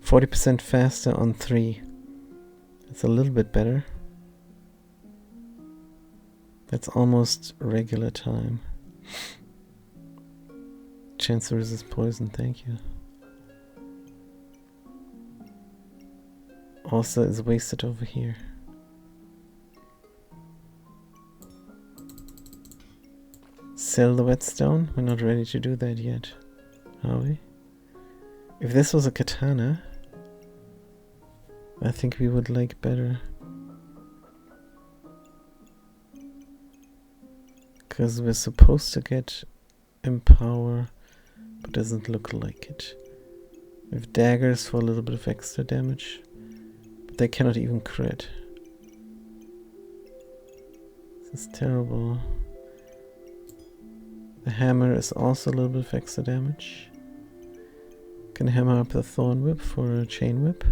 40% faster on 3. That's a little bit better. That's almost regular time. Chance to resist poison, thank you. Also is wasted over here. Sell the whetstone? We're not ready to do that yet, are we? If this was a katana, I think we would like better. Because we're supposed to get Empower, but doesn't look like it. We have daggers for a little bit of extra damage, but they cannot even crit. This is terrible. The hammer is also a little bit of extra damage. Can hammer up the thorn whip for a chain whip.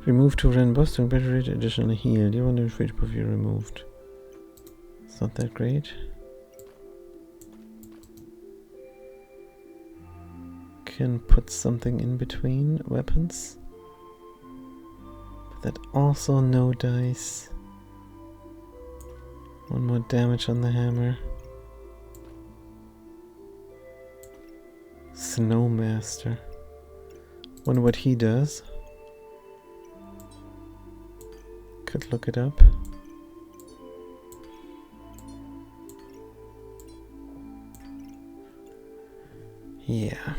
Remove 2 random buffs to better rate additional heal. You wonder if which buff you removed. It's not that great. Can put something in between weapons. But that also no dice. 1 more damage on the hammer. Snowmaster. Wonder what he does. Could look it up. Yeah.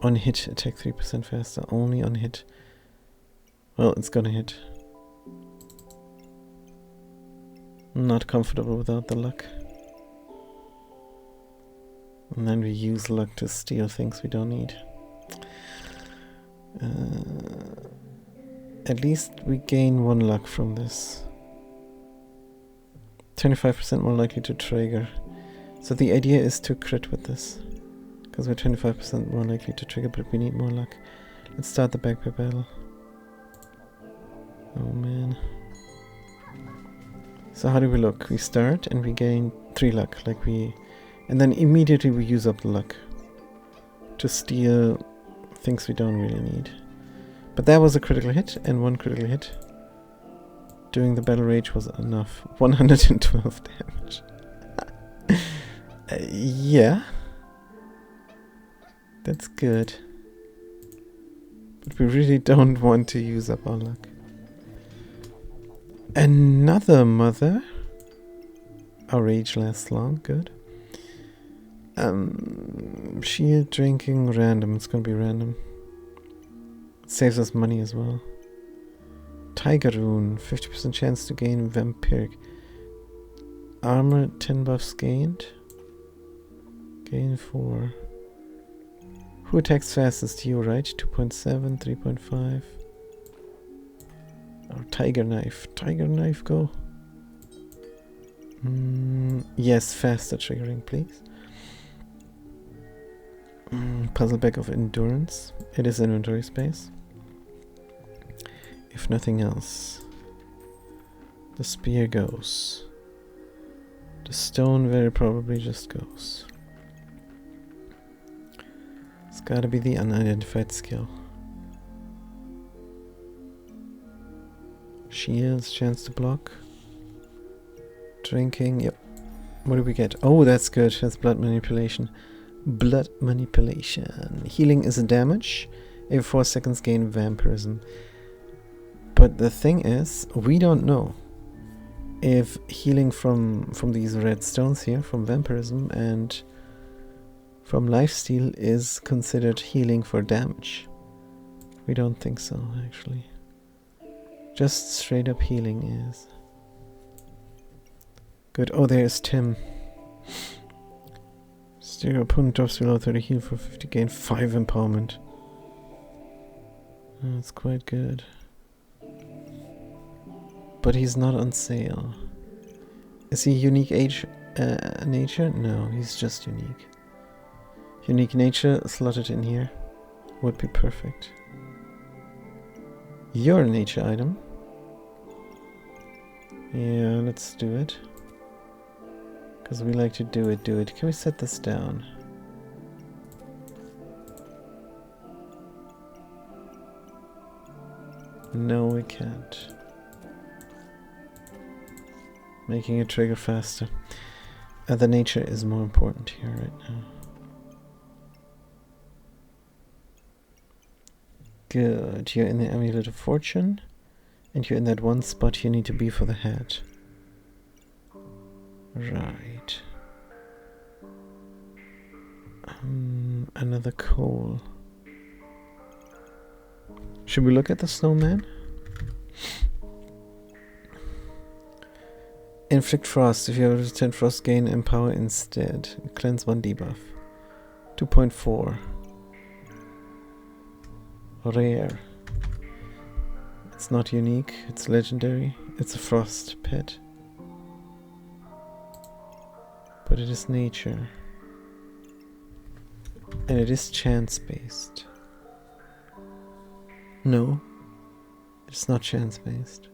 On hit, attack 3% faster. Only on hit. Well, it's gonna hit. Not comfortable without the luck. And then we use luck to steal things we don't need. At least we gain 1 luck from this. 25% more likely to trigger. So the idea is to crit with this. Because we're 25% more likely to trigger, but we need more luck. Let's start the backpack battle. Oh man. So how do we look? We start and we gain 3 luck. And then immediately we use up the luck. To steal things we don't really need. But that was a critical hit, and 1 critical hit during the battle rage was enough. 112 damage. Yeah. That's good. But we really don't want to use up our luck. Another mother. Our rage lasts long, good. Shield drinking random, it's gonna be random. Saves us money as well. Tiger Rune, 50% chance to gain Vampiric. Armor, 10 buffs gained. Gain 4. Who attacks fastest? You, right? 2.7, 3.5. Oh, Tiger Knife. Tiger Knife, go. Yes, faster triggering, please. Puzzle bag of endurance. It is inventory space. If nothing else. The spear goes. The stone very probably just goes. It's gotta be the unidentified skill. Shields, chance to block. Drinking, yep. What do we get? Oh, that's good. That's blood manipulation. Blood manipulation. Healing is a damage. Every 4 seconds gain vampirism. But the thing is, we don't know if healing from these red stones here, from vampirism and from lifesteal, is considered healing for damage. We don't think so, actually. Just straight up healing is. Good. Oh, there's Tim. Steer your opponent drops below 30 heal for 50, gain 5 empowerment. That's quite good. But he's not on sale. Is he unique nature? No, he's just unique. Unique nature slotted in here would be perfect. Your nature item. Yeah, let's do it. Because we like to do it. Can we set this down? No, we can't. Making it trigger faster. The nature is more important here right now. Good. You're in the Amulet of Fortune. And you're in that one spot you need to be for the hat. Right. Another coal. Should we look at the snowman? Inflict frost. If you have a resistant frost, gain empower instead. Cleanse 1 debuff. 2.4. Rare. It's not unique, it's legendary. It's a frost pet. But it is nature. And it is chance based. No, it's not chance based.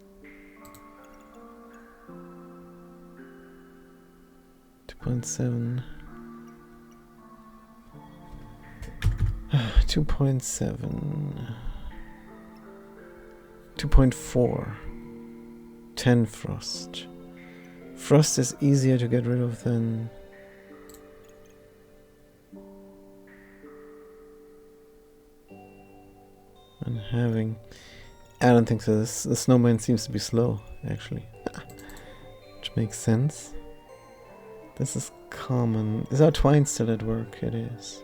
2.7. 2.7. 2.4. 10 frost. Frost is easier to get rid of than having. I don't think so. The snowman seems to be slow, actually. Which makes sense. This is common. Is our twine still at work? It is.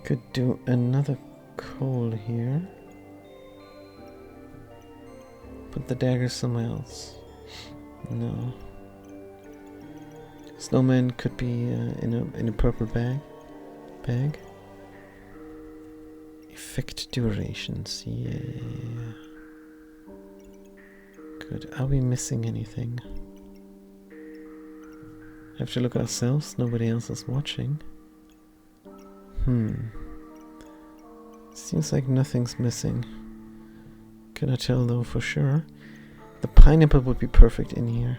Could do another coal here. Put the dagger somewhere else. No. Snowman could be in a purple bag. Effect durations. Yeah. Good. Are we missing anything? Have to look ourselves. Nobody else is watching. Seems like nothing's missing. Can I tell though for sure? The pineapple would be perfect in here.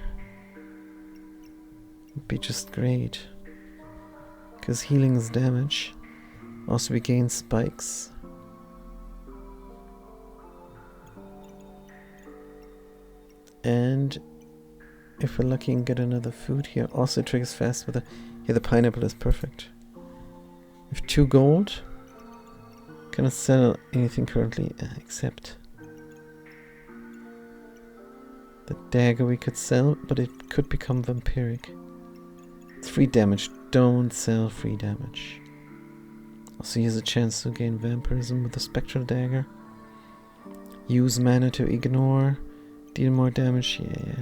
Would be just great. Because healing is damage. Also we gain spikes. And if we're lucky and get another food here, also triggers fast with the pineapple is perfect. We have 2 gold. Cannot sell anything currently except the dagger we could sell, but it could become vampiric. 3 damage. Don't sell free damage. Also here's a chance to gain vampirism with the spectral dagger. Use mana to ignore. Deal more damage. Yeah.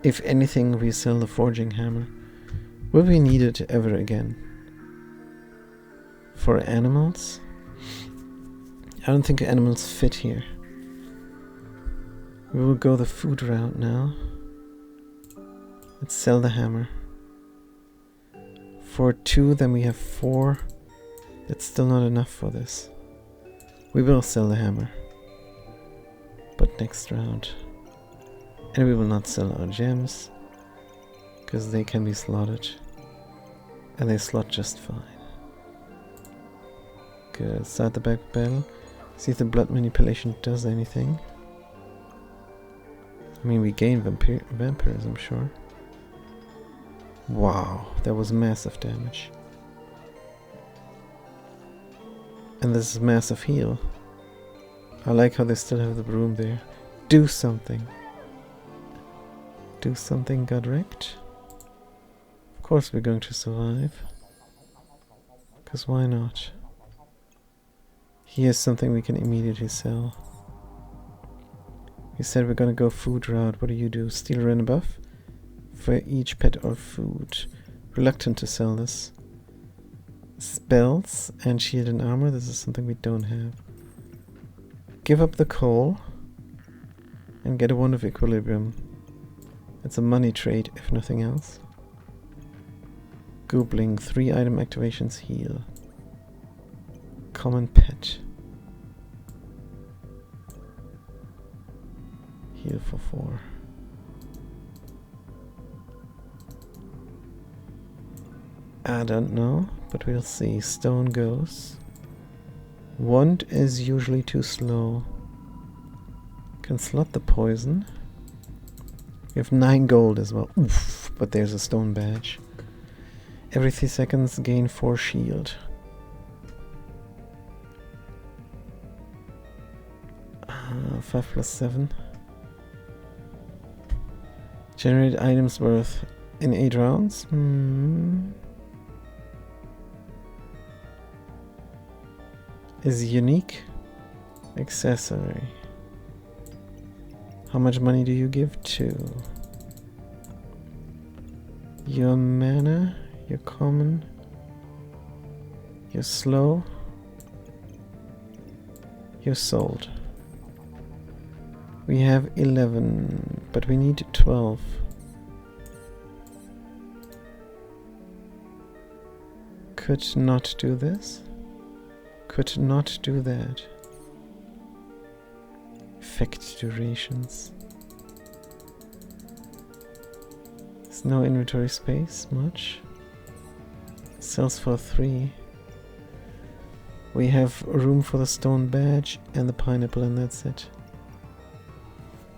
If anything, we sell the forging hammer. Will we need it ever again? For animals? I don't think animals fit here. We will go the food route now. Let's sell the hammer. For 2, then we have 4. That's still not enough for this. We will sell the hammer. But next round. And we will not sell our gems. Because they can be slotted. And they slot just fine. Good. Start the back battle. See if the blood manipulation does anything. I mean, we gain vampirism, sure. Wow, that was massive damage. And this is massive heal. I like how they still have the broom there. Do something. Do something, Godric. Of course we're going to survive. Because why not? Here's something we can immediately sell. We said we're gonna go food route. What do? Steal a random buff for each pet or food. Reluctant to sell this. Spells and shield and armor. This is something we don't have. Give up the coal and get a wand of equilibrium. It's a money trade, if nothing else. Goobling, 3 item activations heal. Common pet. Heal for 4. I don't know, but we'll see. Stone goes. Wand is usually too slow. Can slot the poison. We have 9 gold as well. Oof, but there's a stone badge. Every 3 seconds gain 4 shield. 5 plus 7. Generate items worth in 8 rounds. Is unique accessory. How much money do you give to? Your mana, your common, your slow, your sold. We have 11, but we need 12. Could not do this. Could not do that. Effect durations. There's no inventory space, much. Sells for 3. We have room for the stone badge and the pineapple, and that's it.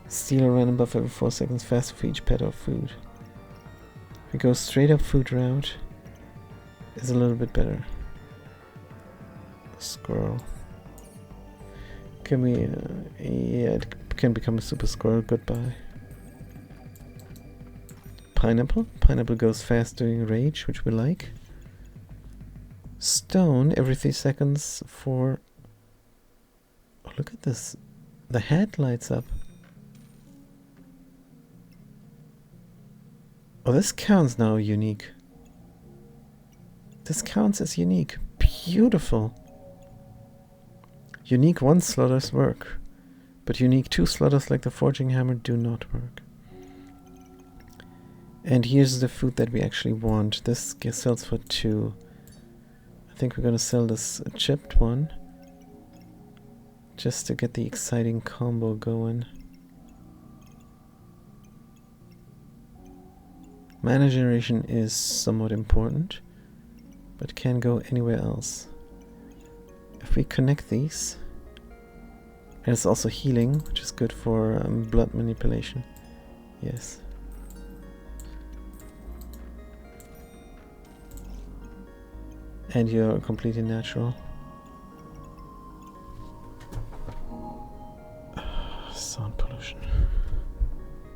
Steal a random buff every 4 seconds, faster for each pet or food. If we go straight up food route, is a little bit better. Squirrel. Can we, yeah, it can become a super squirrel, goodbye. Pineapple. Pineapple goes fast during rage, which we like. Stone, every 3 seconds for... Oh, look at this. The head lights up. Oh, this counts now unique. This counts as unique. Beautiful. Unique 1 slotters work, but unique 2 slotters like the forging hammer do not work. And here's the food that we actually want. This sells for 2. I think we're gonna sell this chipped one, just to get the exciting combo going. Mana generation is somewhat important, but can go anywhere else. If we connect these, and it's also healing, which is good for blood manipulation. Yes. And you're completely natural. Sound pollution.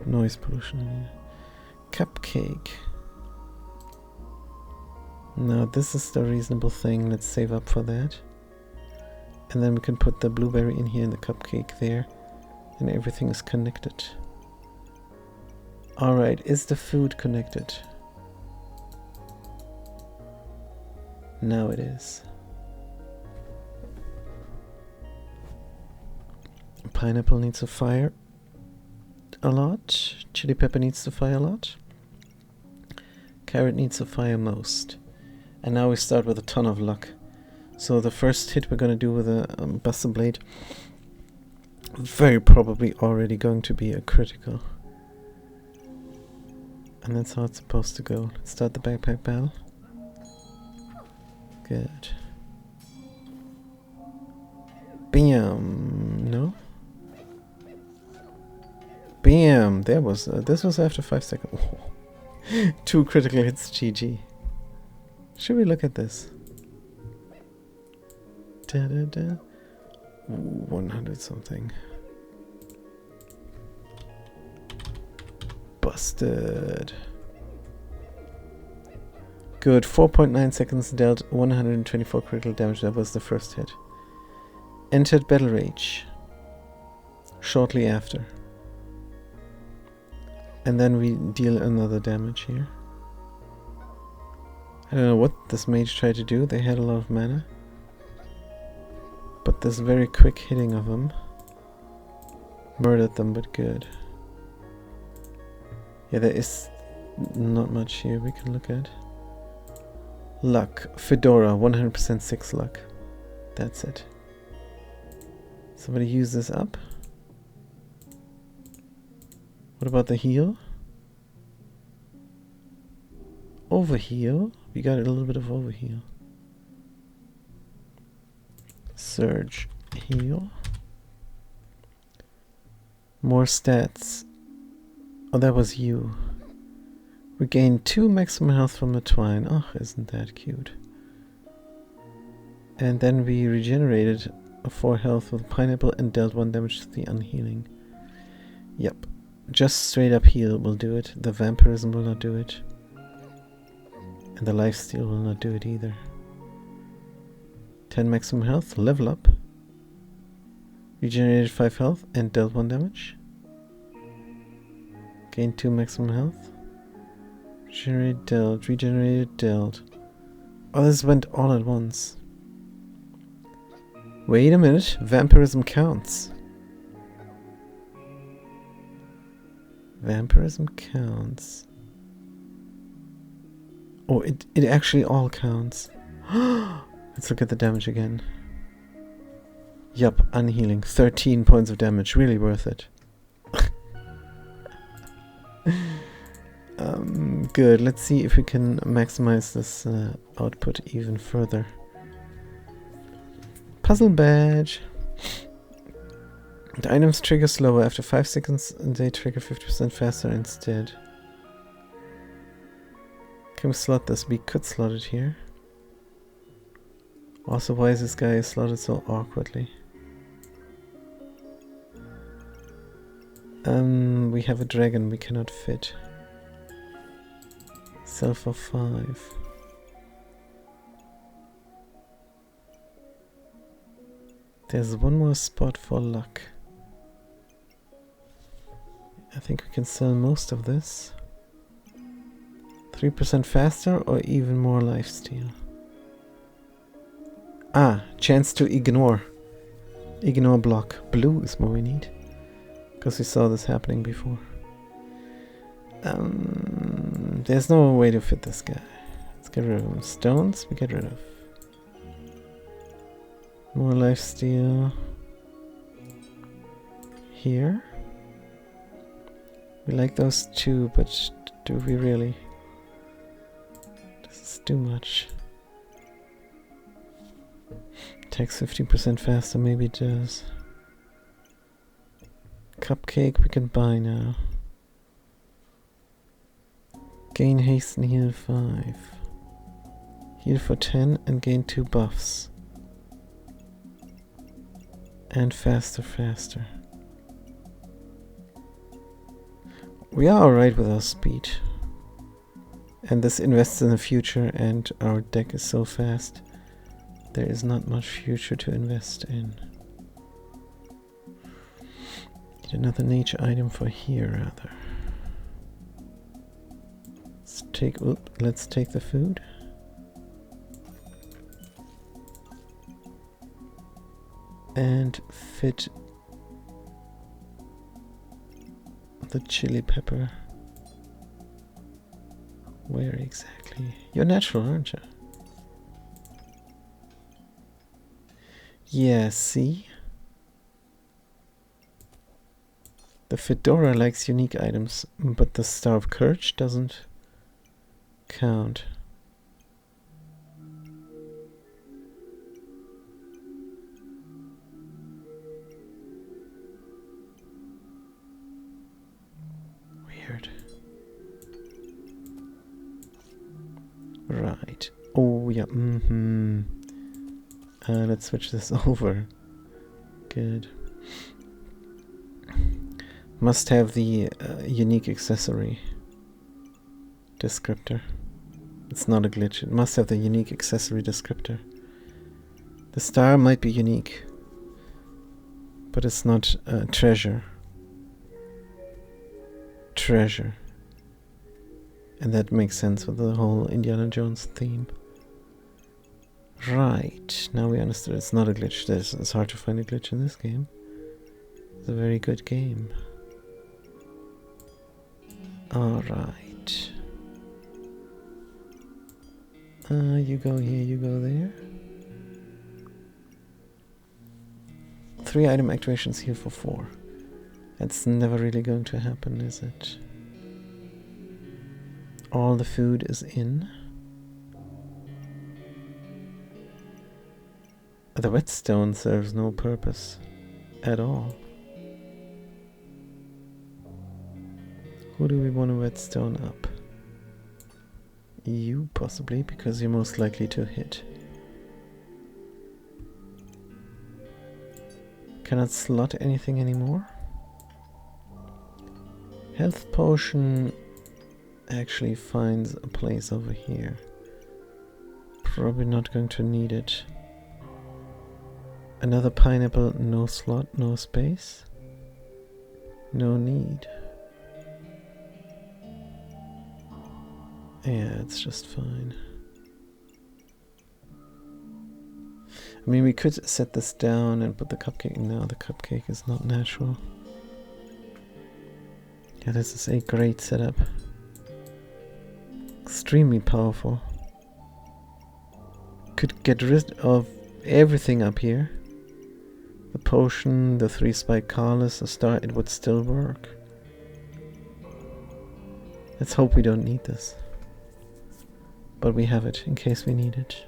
Noise pollution. Yeah. Cupcake. Now this is the reasonable thing. Let's save up for that. And then we can put the blueberry in here and the cupcake there. And everything is connected. Alright, is the food connected? Now it is. Pineapple needs to fire a lot. Chili pepper needs to fire a lot. Carrot needs to fire most. And now we start with a ton of luck. So the first hit we're going to do with a Buster Blade, very probably already going to be a critical. And that's how it's supposed to go. Let's start the backpack battle. Good. Bam! No? Bam! There was, this was after 5 seconds. 2 critical hits, GG. Should we look at this? Da, da, da. Ooh, 100 something. Busted. Good, 4.9 seconds dealt 124 critical damage. That was the first hit. Entered Battle Rage shortly after. And then we deal another damage here. I don't know what this mage tried to do. They had a lot of mana. But this very quick hitting of them murdered them, but good. Yeah, there is not much here we can look at. Luck. Fedora, 100% 6 luck. That's it. Somebody use this up. What about the heal? Overheal? We got a little bit of overheal. Surge heal. More stats. Oh, that was you. Regain 2 maximum health from the twine. Oh, isn't that cute? And then we regenerated a 4 health with pineapple and dealt 1 damage to the unhealing. Yep. Just straight up heal will do it. The vampirism will not do it. And the lifesteal will not do it either. 10 maximum health, level up. Regenerated 5 health and dealt 1 damage. Gain 2 maximum health. Regenerated, dealt. Oh, this went all at once. Wait a minute, vampirism counts. Vampirism counts. Oh, it actually all counts. Let's look at the damage again. Yup, unhealing. 13 points of damage. Really worth it. Good. Let's see if we can maximize this output even further. Puzzle badge. The items trigger slower. After 5 seconds, they trigger 50% faster instead. Can we slot this? We could slot it here. Also, why is this guy slotted so awkwardly? We have a dragon we cannot fit. Sell for 5. There's one more spot for luck. I think we can sell most of this. 3% faster or even more lifesteal. Ah, chance to ignore. Ignore block. Blue is what we need. Because we saw this happening before. There's no way to fit this guy. Let's get rid of him. Stones we get rid of. More lifesteal. Here. We like those two, but do we really? This is too much. Takes 15% faster, maybe it does. Cupcake we can buy now. Gain haste and heal 5. Heal for 10 and gain 2 buffs. And faster. We are alright with our speed. And this invests in the future, and our deck is so fast. There is not much future to invest in. Need another nature item for here, rather. Let's take the food. And fit the chili pepper. Where exactly? You're natural, aren't you? Yeah, see? The fedora likes unique items, but the Star of Courage doesn't count. Weird. Right. Oh, yeah. Let's switch this over. Good. Must have the unique accessory descriptor. It's not a glitch. It must have the unique accessory descriptor. The star might be unique, but it's not treasure. Treasure. And that makes sense with the whole Indiana Jones theme. Right, now we understood it's not a glitch. It's hard to find a glitch in this game. It's a very good game. Alright. You go here, you go there. 3 item activations here for 4. That's never really going to happen, is it? All the food is in. The whetstone serves no purpose at all. Who do we want to whetstone up? You, possibly, because you're most likely to hit. Cannot slot anything anymore. Health potion actually finds a place over here. Probably not going to need it. Another pineapple, no slot, no space. No need. Yeah, it's just fine. I mean, we could set this down and put the cupcake. No, the cupcake is not natural. Yeah, this is a great setup. Extremely powerful. Could get rid of everything up here. The potion, the 3-spike Carlos, a star, it would still work. Let's hope we don't need this. But we have it in case we need it.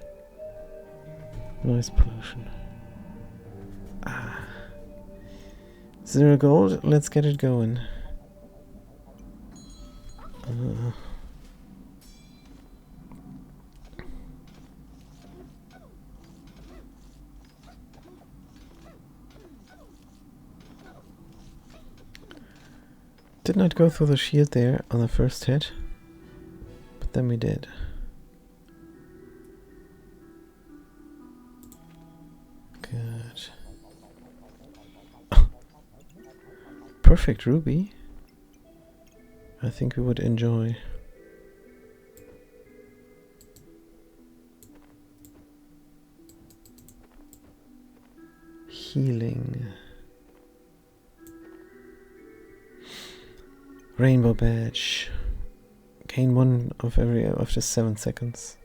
Noise pollution. Ah. 0 gold, let's get it going. Did not go through the shield there on the first hit, but then we did. Good. Perfect ruby. I think we would enjoy. Healing. Rainbow badge. Gain 1 of every after 7 seconds.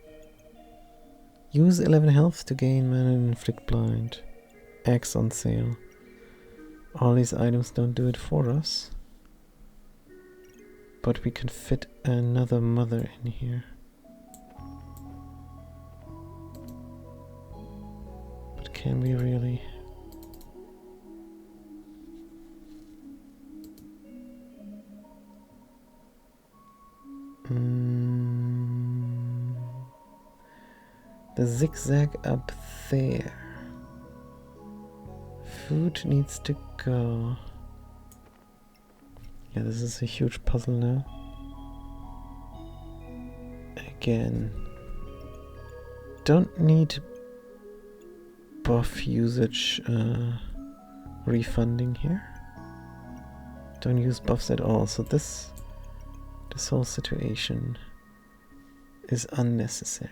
Use 11 health to gain mana and inflict blind. Axe on sale. All these items don't do it for us. But we can fit another mother in here. But can we really? The zigzag up there. Food needs to go. Yeah, this is a huge puzzle now. Again. Don't need buff usage refunding here. Don't use buffs at all, so this whole situation is unnecessary.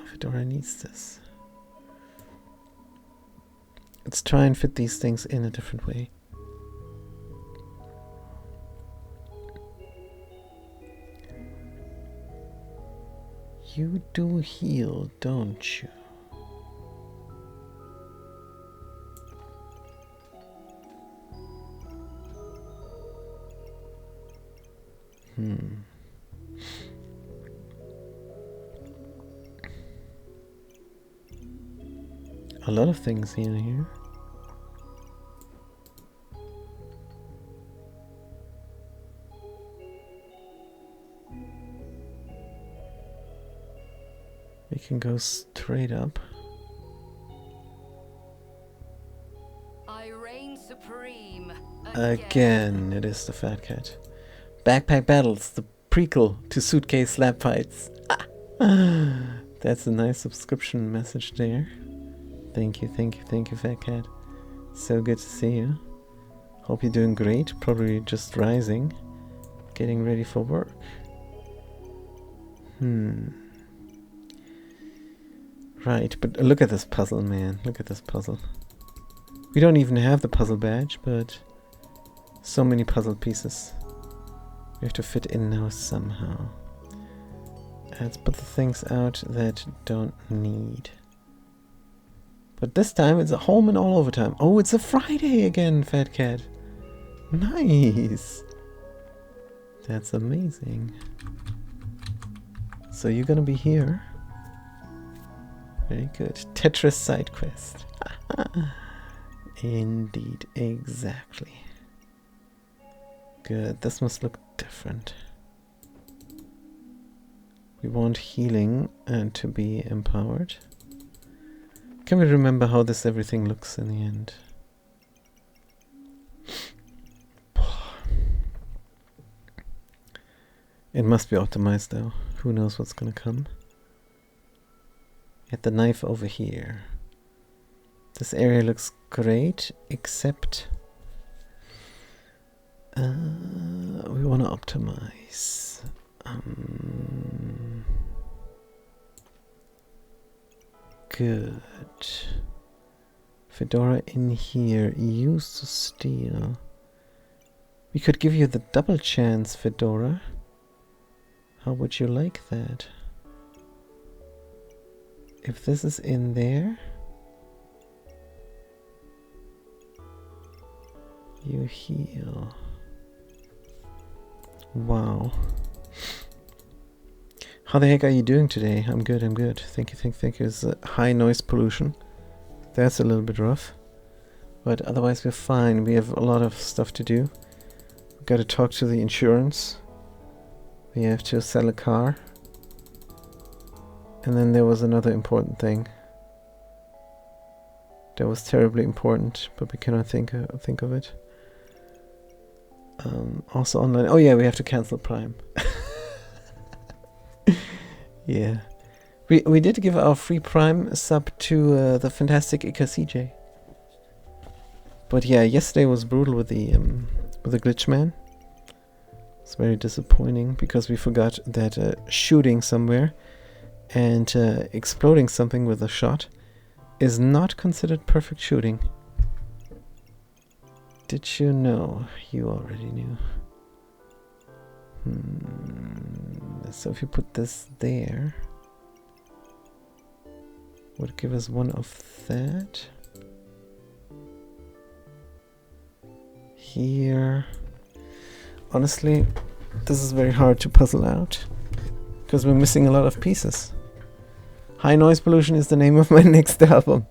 Fedora needs this. Let's try and fit these things in a different way. You do heal, don't you? A lot of things in here. We can go straight up. I reign supreme Again, it is the fat cat. Backpack Battles, the prequel to Suitcase Slap Fights. That's a nice subscription message there. Thank you, Fat Cat. So good to see you. Hope you're doing great. Probably just rising. Getting ready for work. Right, but look at this puzzle, man. Look at this puzzle. We don't even have the puzzle badge, but so many puzzle pieces. We have to fit in now somehow. Let's put the things out that don't need But this time it's a home and all overtime. Oh, it's a Friday again, Fat Cat. Nice. That's amazing. So you're gonna be here. Very good. Tetris side quest. Indeed, exactly. Good. This must look different. We want healing and to be empowered. Can we remember how this everything looks in the end? It must be optimized though. Who knows what's gonna come? Get the knife over here. This area looks great, except we want to optimize. Good. Fedora in here. Use to steal. We could give you the double chance, Fedora. How would you like that? If this is in there, you heal. Wow. How the heck are you doing today? I'm good, I'm good. Thank you, thank you. It's high noise pollution. That's a little bit rough. But otherwise we're fine. We have a lot of stuff to do. We've got to talk to the insurance. We have to sell a car. And then there was another important thing. That was terribly important, but we cannot think of it. Also online. Oh yeah, we have to cancel Prime. Yeah. We did give our free Prime sub to the fantastic IkaCJ. But yeah, yesterday was brutal with the glitch man. It's very disappointing because we forgot that shooting somewhere and exploding something with a shot is not considered perfect shooting. Did you know? You already knew. So if you put this there, would give us one of that. Here. Honestly, this is very hard to puzzle out because we're missing a lot of pieces. High Noise Pollution is the name of my next album.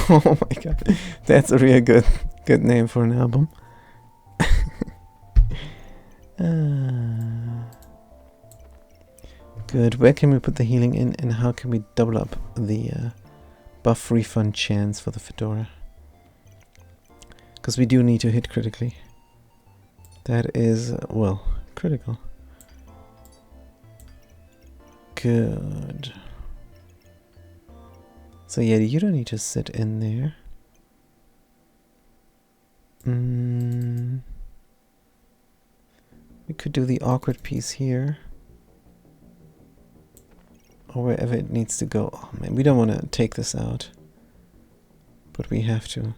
Oh my god, that's a real good name for an album. Good. Where can we put the healing in, and how can we double up the buff refund chance for the Fedora? Because we do need to hit critically. That is, well, critical. Good. So yeah, you don't need to sit in there. We could do the awkward piece here. Or wherever it needs to go. Oh man, we don't want to take this out. But we have to.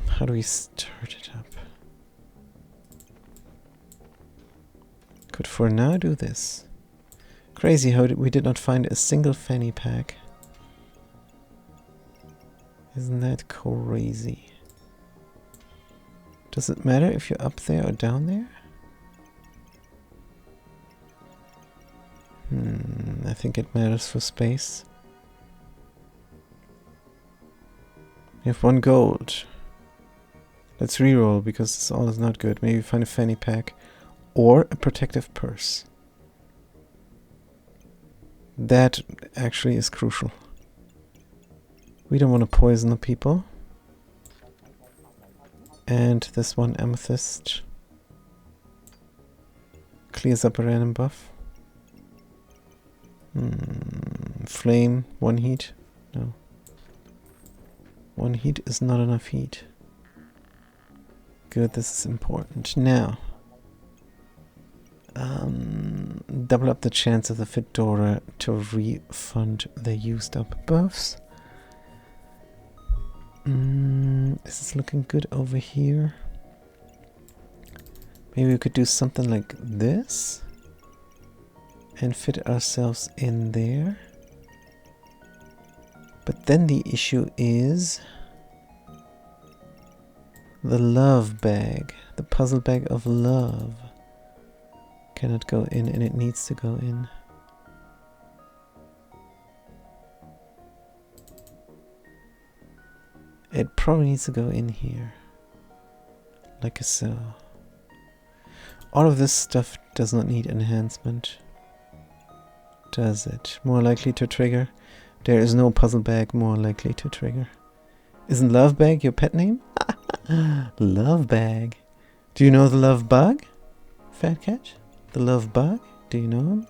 How do we start it up? Could for now do this. Crazy how we did not find a single fanny pack. Isn't that crazy? Does it matter if you're up there or down there? I think it matters for space. We have 1 gold. Let's reroll because this all is not good. Maybe find a fanny pack or a protective purse. That actually is crucial. We don't want to poison the people. And this one amethyst clears up a random buff. Flame, 1 heat. No. 1 heat is not enough heat. Good, this is important. Now, double up the chance of the Fedora to refund the used up buffs. Is this looking good over here? Maybe we could do something like this. and fit ourselves in there. But then the issue is the love bag, the puzzle bag of love cannot go in, and it needs to go in. It probably needs to go in here, like so. All of this stuff does not need enhancement, does it? More likely to trigger? There is no puzzle bag more likely to trigger. Isn't Love Bag your pet name? Love Bag. Do you know the Love Bug? Fat Cat? The Love Bug? Do you know him?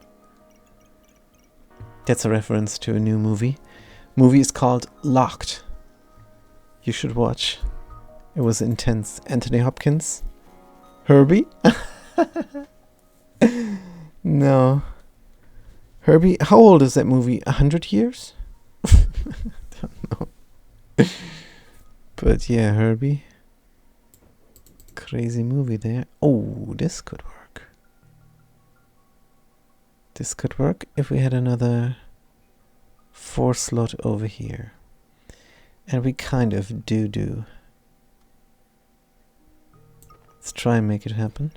That's a reference to a new movie. Movie is called Locked. You should watch. It was intense. Anthony Hopkins? Herbie? No. Herbie, how old is that movie? 100 years? Don't know. But yeah, Herbie. Crazy movie there. Oh, this could work. This could work if we had another 4 slot over here. And we kind of do. Let's try and make it happen.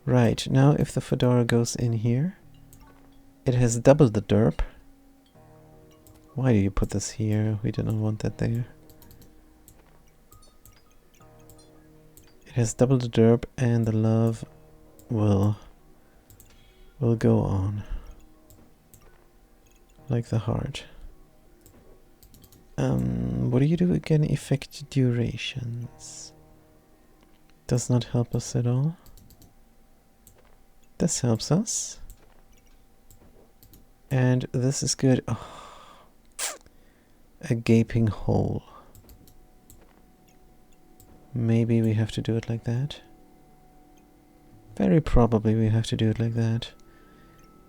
Right, now if the Fedora goes in here, it has double the derp. Why do you put this here? We didn't want that there. It has double the derp and the love will go on. Like the heart. What do you do again? Effect durations. Does not help us at all. This helps us. And this is good. Oh, a gaping hole. Maybe we have to do it like that. Very probably we have to do it like that.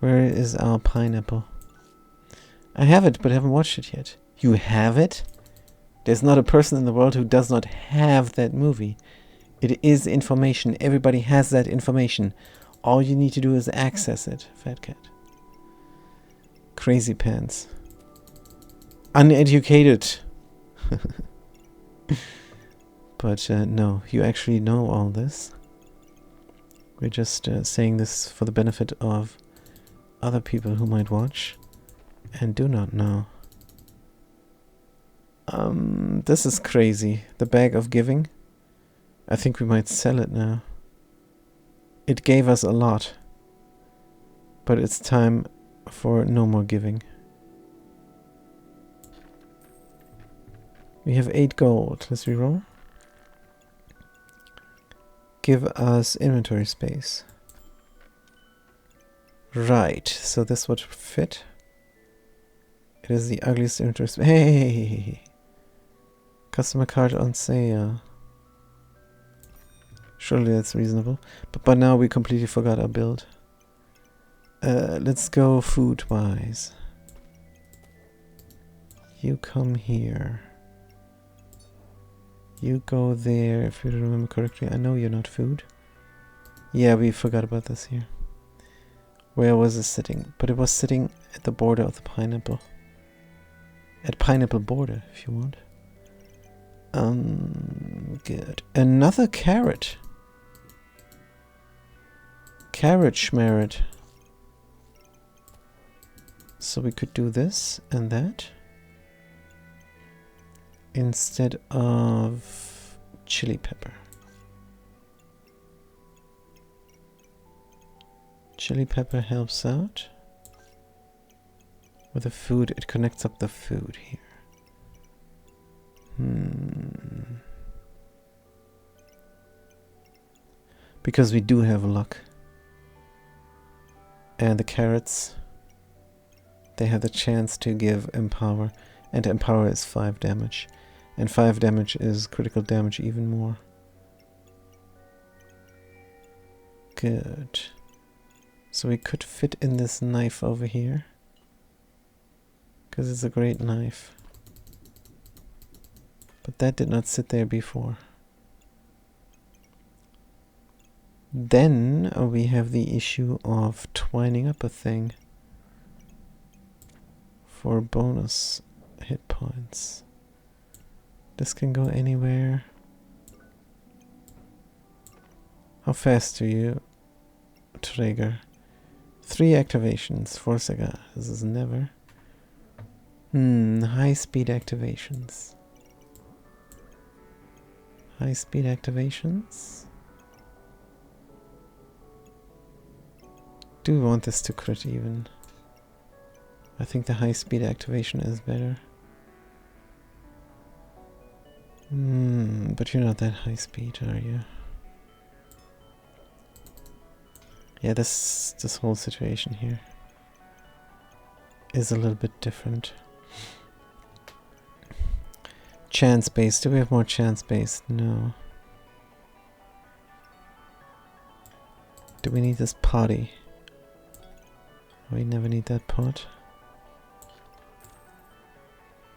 Where is our pineapple? I have it, but I haven't watched it yet. You have it? There's not a person in the world who does not have that movie. It is information. Everybody has that information. All you need to do is access it, Fat Cat. Crazy pants. Uneducated. But no, you actually know all this. We're just saying this for the benefit of other people who might watch and do not know. This is crazy. The bag of giving. I think we might sell it now. It gave us a lot. But it's time for no more giving. We have 8 gold. Let's reroll. Give us inventory space. Right, so this would fit. It is the ugliest inventory space. Hey! Customer card on sale. Surely that's reasonable. But by now we completely forgot our build. Let's go food-wise. You come here. You go there, if you remember correctly. I know you're not food. Yeah, we forgot about this here. Where was it sitting? But it was sitting at the border of the pineapple. At pineapple border, if you want. Good. Another carrot. Carrot schmerit. So we could do this and that. Instead of chili pepper. Chili pepper helps out. With the food, it connects up the food here. Because we do have luck. And the carrots, they have the chance to give empower. And empower is 5 damage. And 5 damage is critical damage even more. Good. So we could fit in this knife over here. Because it's a great knife. But that did not sit there before. Then we have the issue of twining up a thing for bonus hit points. This can go anywhere. How fast do you trigger? 3 activations, 4 seconds. This is never. High speed activations. High speed activations. Do we want this to crit even? I think the high speed activation is better. But you're not that high speed, are you? Yeah, this whole situation here is a little bit different. Chance based. Do we have more chance based? No. Do we need this potty? We never need that pot.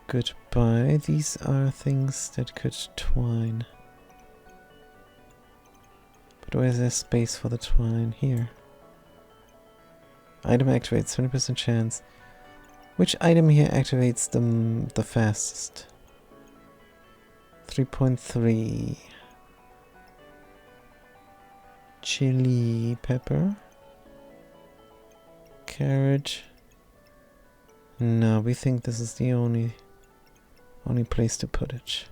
Goodbye. These are things that could twine. But where's there space for the twine? Here. Item activates 20% chance. Which item here activates the fastest? 3.3. Chili pepper. Carrot. No, we think this is the only place to put it.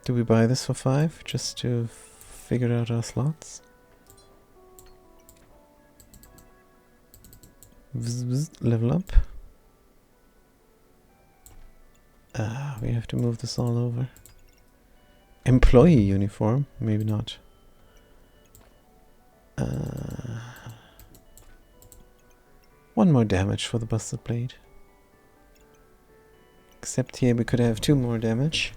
Do we buy this for 5 just to figure out our slots? Level up. We have to move this all over. Employee uniform? Maybe not. One more damage for the busted blade. Except here we could have 2 more damage.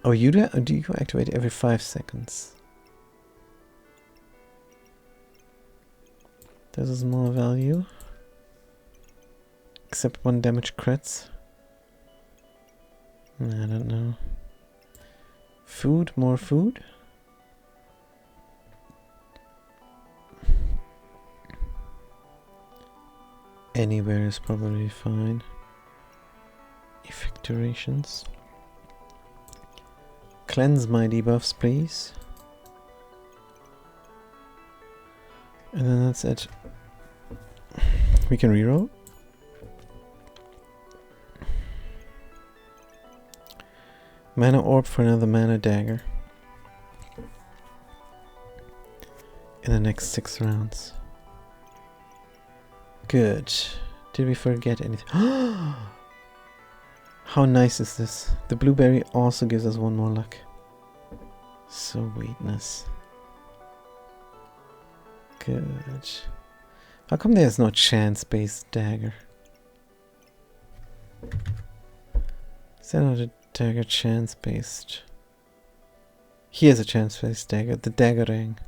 Oh, do you activate every 5 seconds? This is more value. Except 1 damage crits. I don't know. Food, more food. Anywhere is probably fine. Effect durations. Cleanse my debuffs, please. And then that's it. We can reroll. Mana orb for another mana dagger. In the next 6 rounds. Good. Did we forget anything? How nice is this? The blueberry also gives us 1 more luck. Sweetness. Good. How come there's no chance-based dagger? Is that not a dagger chance-based? Here's a chance-based dagger. The dagger ring.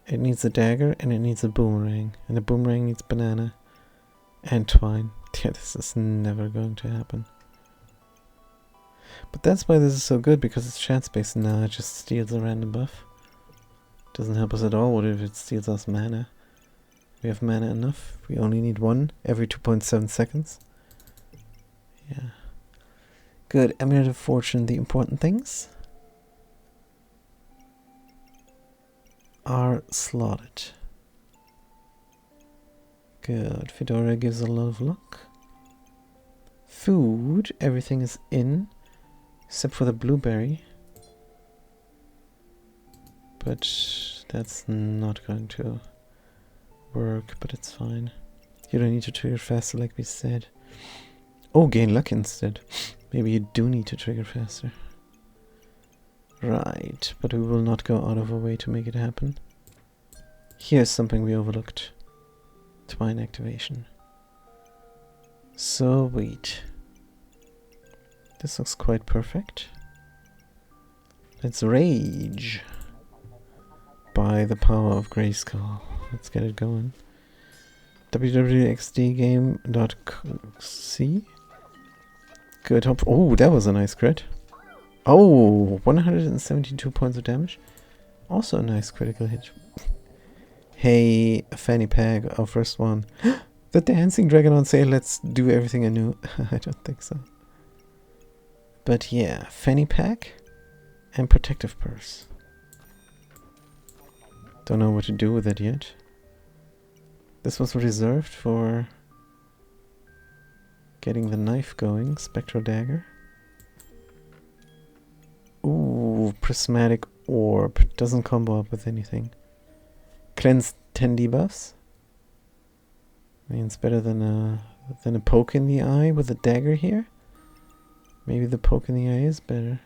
It needs a dagger and it needs a boomerang. And the boomerang needs banana and twine. Yeah, this is never going to happen. But that's why this is so good, because it's chance-based. Now it just steals a random buff. Doesn't help us at all. What if it steals us mana? We have mana enough. We only need 1 every 2.7 seconds. Yeah. Good. Amulet of Fortune. The important things are slotted. Good. Fedora gives a lot of luck. Food. Everything is in. Except for the blueberry. But that's not going to work, but it's fine. You don't need to trigger faster like we said. Oh, gain luck instead. Maybe you do need to trigger faster. Right, but we will not go out of our way to make it happen. Here's something we overlooked. Twine activation. Sweet. This looks quite perfect. Let's rage. By the power of Grayskull. Let's get it going. www.xdgame.c Good. Hope. Oh, that was a nice crit. Oh, 172 points of damage. Also a nice critical hit. Hey, Fanny Pack, our first one. The Dancing Dragon on sale. Let's do everything anew. I don't think so. But yeah, Fanny Pack and Protective Purse. Don't know what to do with it yet. This was reserved for getting the knife going. Spectral Dagger. Ooh, Prismatic Orb. Doesn't combo up with anything. Cleanse 10 debuffs. Means better than a poke in the eye with a dagger here. Maybe the poke in the eye is better.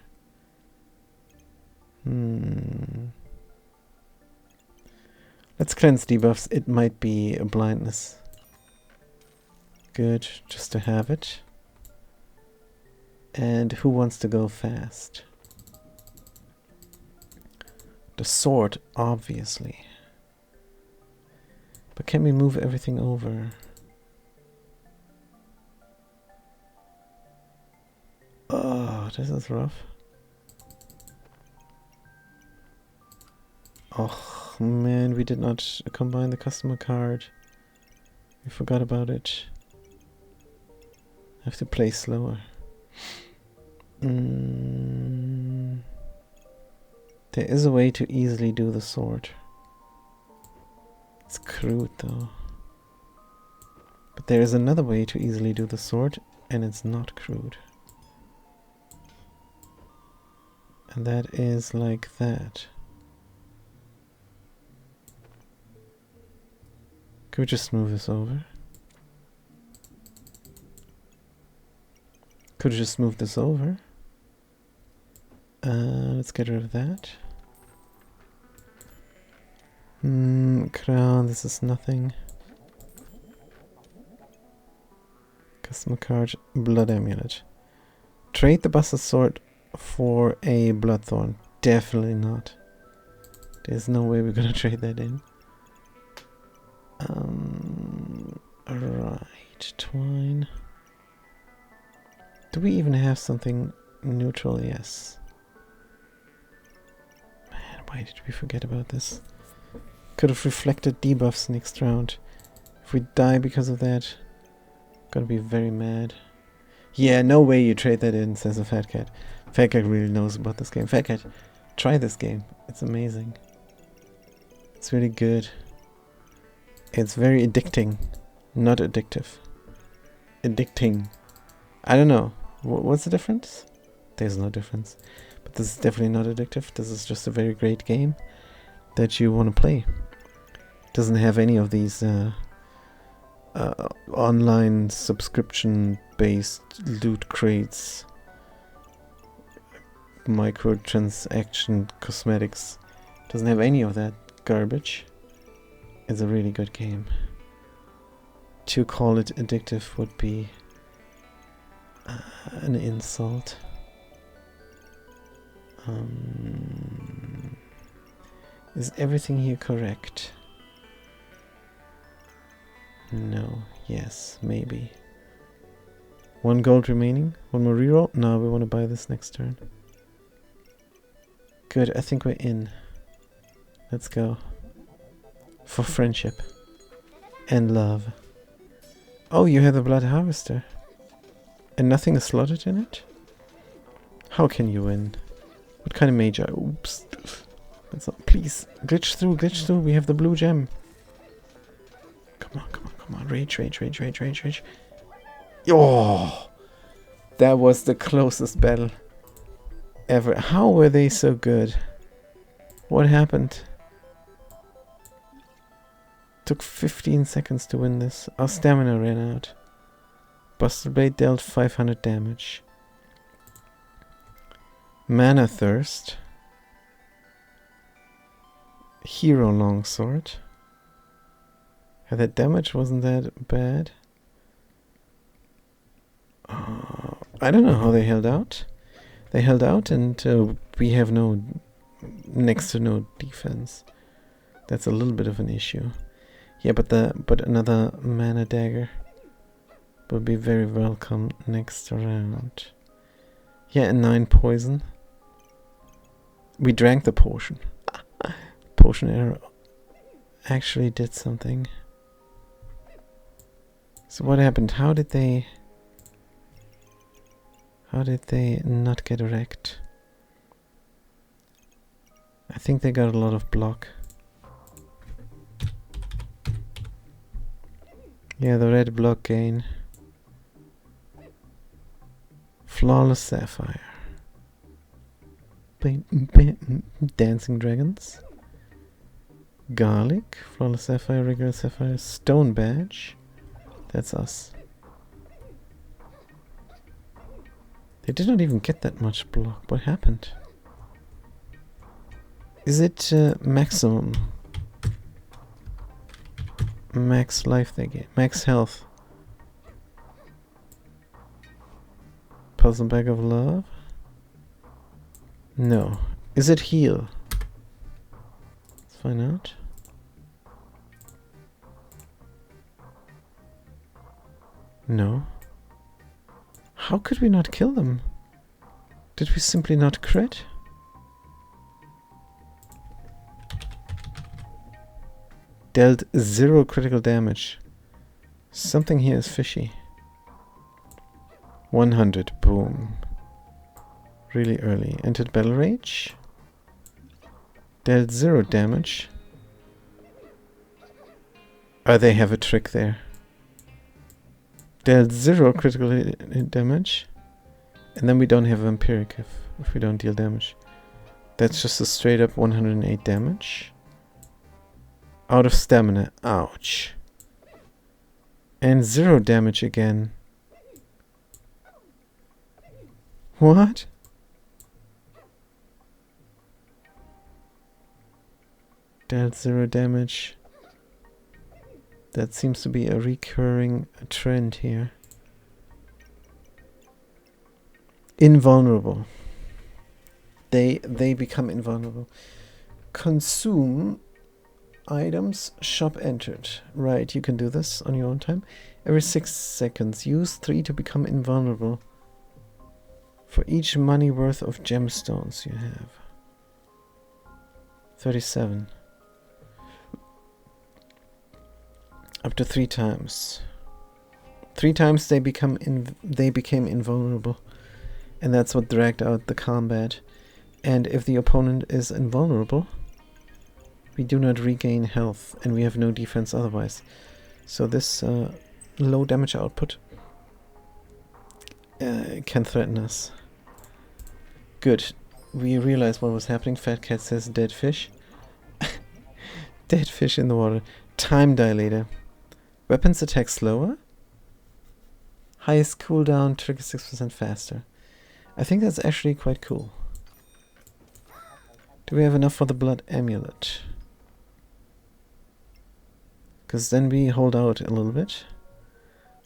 Let's cleanse debuffs. It might be a blindness. Good, just to have it. And who wants to go fast? The sword, obviously. But can we move everything over? Oh, this is rough. Oh man, we did not combine the customer card. We forgot about it. I have to play slower. There is a way to easily do the sword. It's crude though. But there is another way to easily do the sword, and it's not crude. And that is like that. Could we just move this over? Could we just move this over? Let's get rid of that. Crown, this is nothing. Customer card, Blood Amulet. Trade the Buster Sword for a Bloodthorn. Definitely not. There's no way we're gonna trade that in. Right, Twine. Do we even have something neutral? Yes. Man, why did we forget about this? Could have reflected debuffs next round. If we die because of that, I'm gonna be very mad. Yeah, no way you trade that in, says a Fat Cat. Fat Cat really knows about this game. Fat Cat, try this game. It's amazing. It's really good. It's very addicting. Not addictive. Addicting. I don't know. What's the difference? There's no difference. But this is definitely not addictive. This is just a very great game that you want to play. It doesn't have any of these online subscription-based loot crates, microtransaction cosmetics. It doesn't have any of that garbage. It's a really good game. To call it addictive would be an insult. Is everything here correct? No. Yes. Maybe. 1 gold remaining. 1 more reroll. No, we want to buy this next turn. Good. I think we're in. Let's go. For friendship. And love. Oh, you have the Blood Harvester. And nothing is slotted in it? How can you win? What kind of mage are you? Oops. That's not, please. Glitch through, glitch through. We have the blue gem. Come on, come on, come on. Rage, rage, rage, rage, rage, rage. Oh! That was the closest battle ever. How were they so good? What happened? Took 15 seconds to win this. Our stamina ran out. Buster Blade dealt 500 damage. Mana Thirst. Hero Longsword. Yeah, that damage wasn't that bad. I don't know how they held out. They held out, and we have next to no defense. That's a little bit of an issue. Yeah, but another mana dagger. Will be very welcome next round. Yeah, and 9 poison. We drank the potion. Potion error actually did something. So what happened? How did they not get wrecked? I think they got a lot of block. Yeah, the red block gain. Flawless Sapphire. Dancing Dragons. Garlic. Flawless Sapphire, regular Sapphire. Stone Badge. That's us. They did not even get that much block. What happened? Is it maximum? Max life they get. Max health. Puzzle Bag of Love? No. Is it heal? Let's find out. No. How could we not kill them? Did we simply not crit? Dealt 0 critical damage. Something here is fishy. 100. Boom. Really early. Entered Battle Rage. Dealt 0 damage. Oh, they have a trick there. Dealt 0 critical damage. And then we don't have Vampiric if we don't deal damage. That's just a straight up 108 damage. Out of stamina. Ouch. And 0 damage again. What? Dealt 0 damage. That seems to be a recurring trend here. Invulnerable. They become invulnerable. Consume items, shop entered. Right, you can do this on your own time. Every 6 seconds, use 3 to become invulnerable. For each money worth of gemstones you have. 37. Up to 3 times. 3 times they became invulnerable. And that's what dragged out the combat. And if the opponent is invulnerable, we do not regain health, and we have no defense otherwise. So this low damage output can threaten us. Good. We realized what was happening. Fat Cat says dead fish. Dead fish in the water. Time dilator. Weapons attack slower. Highest cooldown, trigger 6% faster. I think that's actually quite cool. Do we have enough for the blood amulet? Because then we hold out a little bit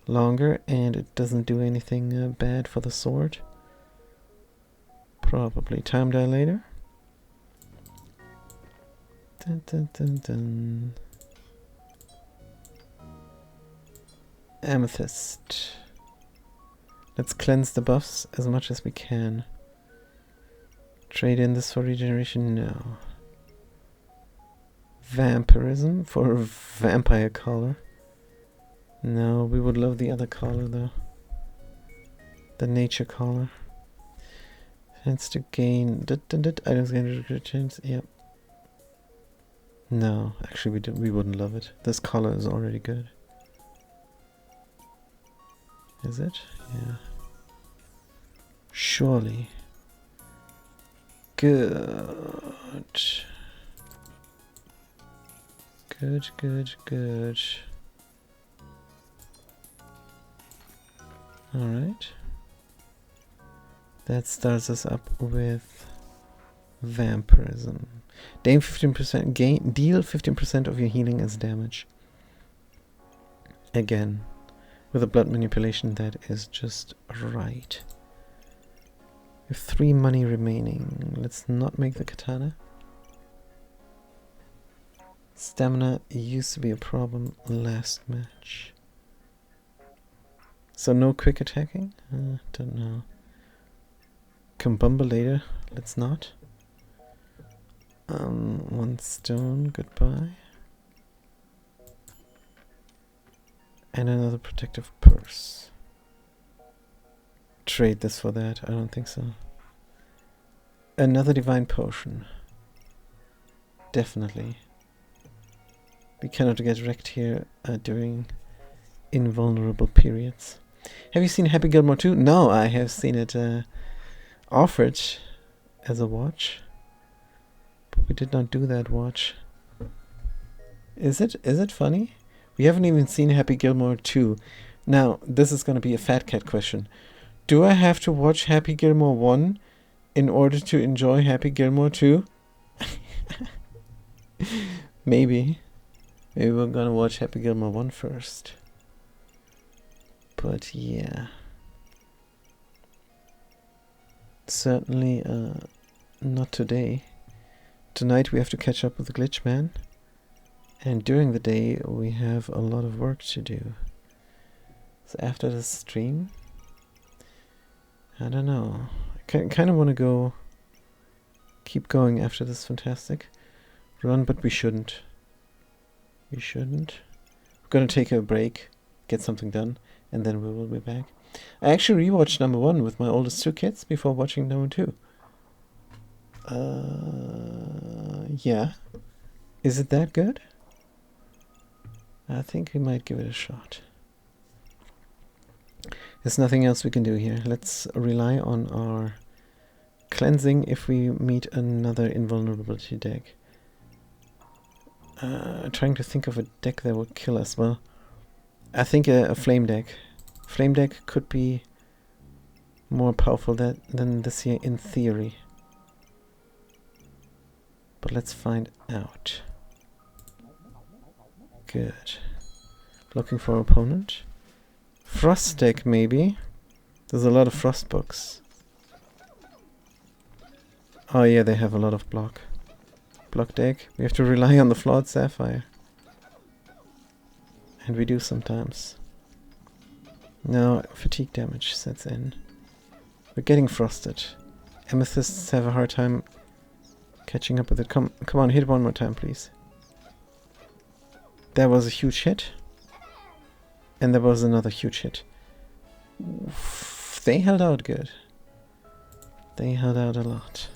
longer and it doesn't do anything bad for the sword. Probably. Time dilator. Dun, dun, dun, dun. Amethyst. Let's cleanse the buffs as much as we can. Trade in this for regeneration? No. Vampirism for vampire collar. No, we would love the other collar though. The nature collar. Chance to gain items gain chance. Yep. No, actually we wouldn't love it. This collar is already good. Is it? Yeah. Surely. Good. Good, good, good. Alright. That starts us up with vampirism. Deal 15% of your healing as damage. Again. With a blood manipulation that is just right. We have 3 money remaining. Let's not make the katana. Stamina used to be a problem last match. So no quick attacking? Don't know. Kumbumba later. Let's not. 1 stone. Goodbye. And another protective purse. Trade this for that. I don't think so. Another divine potion. Definitely. We cannot get wrecked here during invulnerable periods. Have you seen Happy Gilmore 2? No, I have seen it offered as a watch. But we did not do that watch. Is it funny? We haven't even seen Happy Gilmore 2. Now, this is going to be a fat cat question. Do I have to watch Happy Gilmore 1 in order to enjoy Happy Gilmore 2? Maybe. Maybe we're gonna watch Happy Gilmore 1 first. But yeah. Certainly not today. Tonight we have to catch up with the Glitch Man. And during the day we have a lot of work to do. So after the stream, I don't know. I kind of want to keep going after this fantastic run, but we shouldn't. We shouldn't. We're gonna take a break, get something done, and then we will be back. I actually rewatched number 1 with my oldest 2 kids before watching number 2. Yeah. Is it that good? I think we might give it a shot. There's nothing else we can do here. Let's rely on our cleansing if we meet another invulnerability deck. Trying to think of a deck that would kill us. Well, I think a flame deck. Flame deck could be more powerful than this here in theory. But let's find out. Good. Looking for opponent. Frost deck, maybe. There's a lot of frost books. Oh yeah, they have a lot of block. Block deck. We have to rely on the flawed sapphire. And we do sometimes. Now fatigue damage sets in. We're getting frosted. Amethysts have a hard time catching up with it. Come on, hit one more time, please. That was a huge hit. And there was another huge hit. Oof, they held out good. They held out a lot.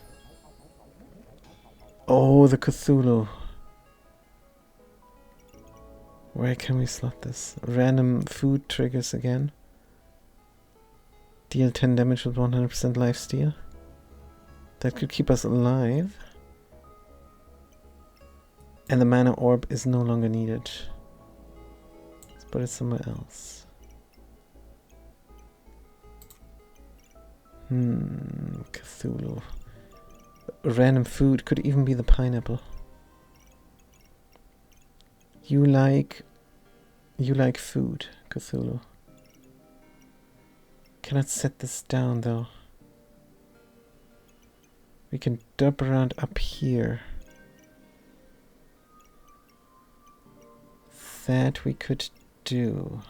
Oh, the Cthulhu. Where can we slot this? Random food triggers again. Deal 10 damage with 100% lifesteal. That could keep us alive. And the mana orb is no longer needed. Let's put it somewhere else. Cthulhu. Random food could even be the pineapple. You like food, Cthulhu. Cannot set this down though. We can dub around up here. That we could do.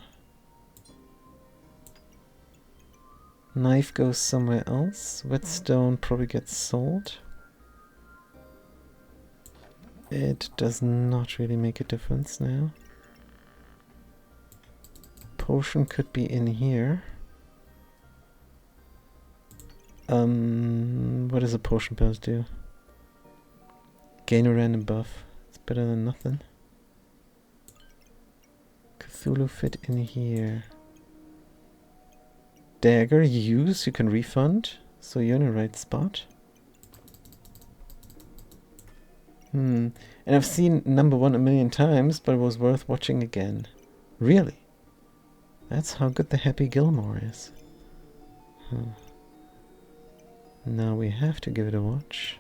Knife goes somewhere else. Whetstone probably gets sold. It does not really make a difference now. Potion could be in here. What does a potion belt do? Gain a random buff. It's better than nothing. Cthulhu fit in here. Dagger, use, you can refund. So you're in the right spot. And I've seen number 1 a million times, but it was worth watching again. Really? That's how good the Happy Gilmore is. Now we have to give it a watch.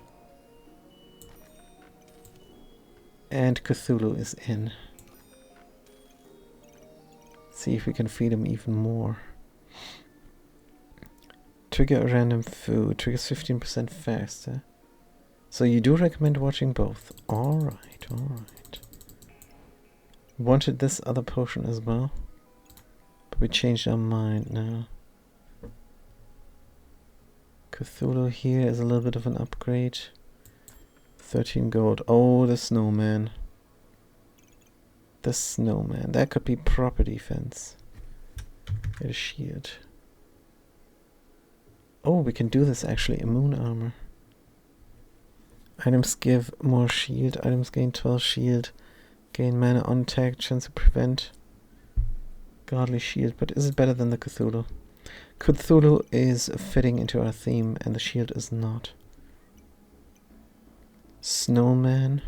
And Cthulhu is in. See if we can feed him even more. Trigger a random food. Triggers 15% faster. So you do recommend watching both. Alright, alright. Wanted this other potion as well. But we changed our mind now. Cthulhu here is a little bit of an upgrade. 13 gold. Oh, the snowman. The snowman. That could be proper defense. Get a shield. Oh, we can do this actually. Immune armor. Items give more shield. Items gain 12 shield. Gain mana on attack. Chance to prevent. Godly shield. But is it better than the Cthulhu? Cthulhu is fitting into our theme and the shield is not. Snowman.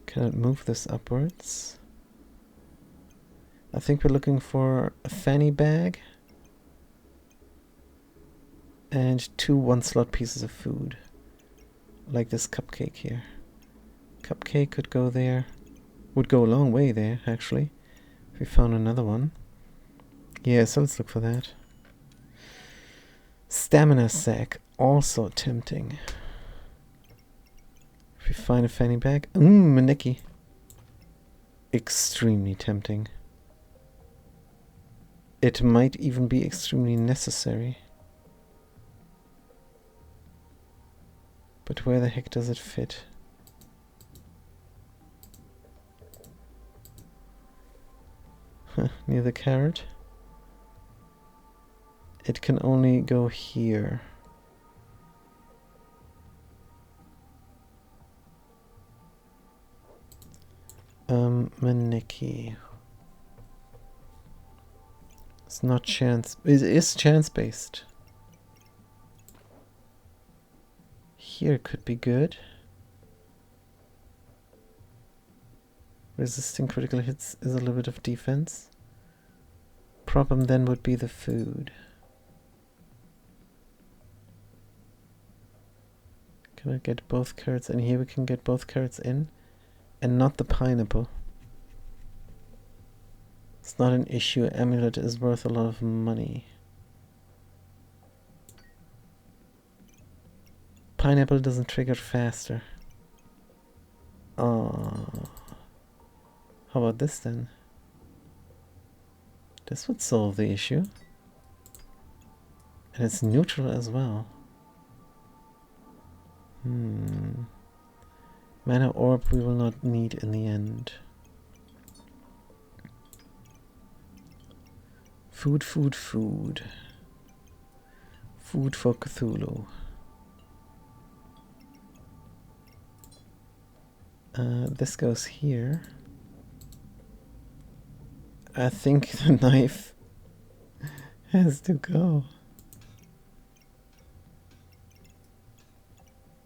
Can I move this upwards? I think we're looking for a fanny bag. And 2 1-slot pieces of food. Like this cupcake here. Cupcake could go there. Would go a long way there, actually. If we found another one. Yeah, so let's look for that. Stamina sack. Also tempting. If we find a fanny bag. Maneki. Extremely tempting. It might even be extremely necessary. But where the heck does it fit? Near the carrot. It can only go here. Maneki. It's not chance. It is chance based. Here could be good. Resisting critical hits is a little bit of defense. Problem then would be the food. Can I get both carrots in? Here we can get both carrots in. And not the pineapple. It's not an issue. Amulet is worth a lot of money. Pineapple doesn't trigger faster. Oh. How about this then? This would solve the issue. And it's neutral as well. Mana orb we will not need in the end. Food, food, food. Food for Cthulhu. This goes here. I think the knife has to go.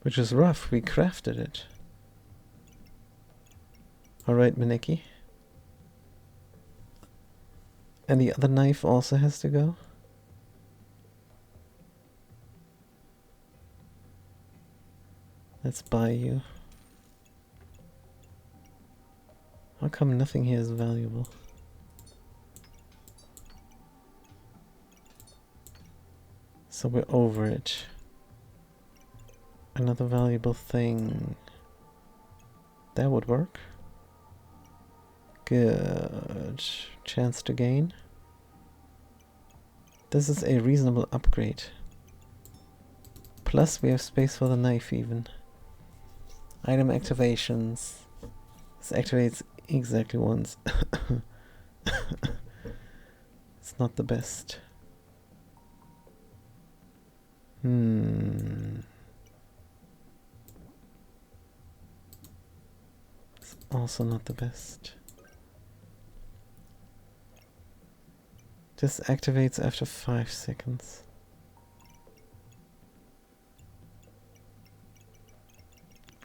Which is rough, we crafted it. Alright, Maneki. And the other knife also has to go? Let's buy you. How come nothing here is valuable? So we're over it. Another valuable thing. That would work. Good. Chance to gain. This is a reasonable upgrade. Plus we have space for the knife even. Item activations. This activates exactly once. It's not the best. It's also not the best. This activates after 5 seconds.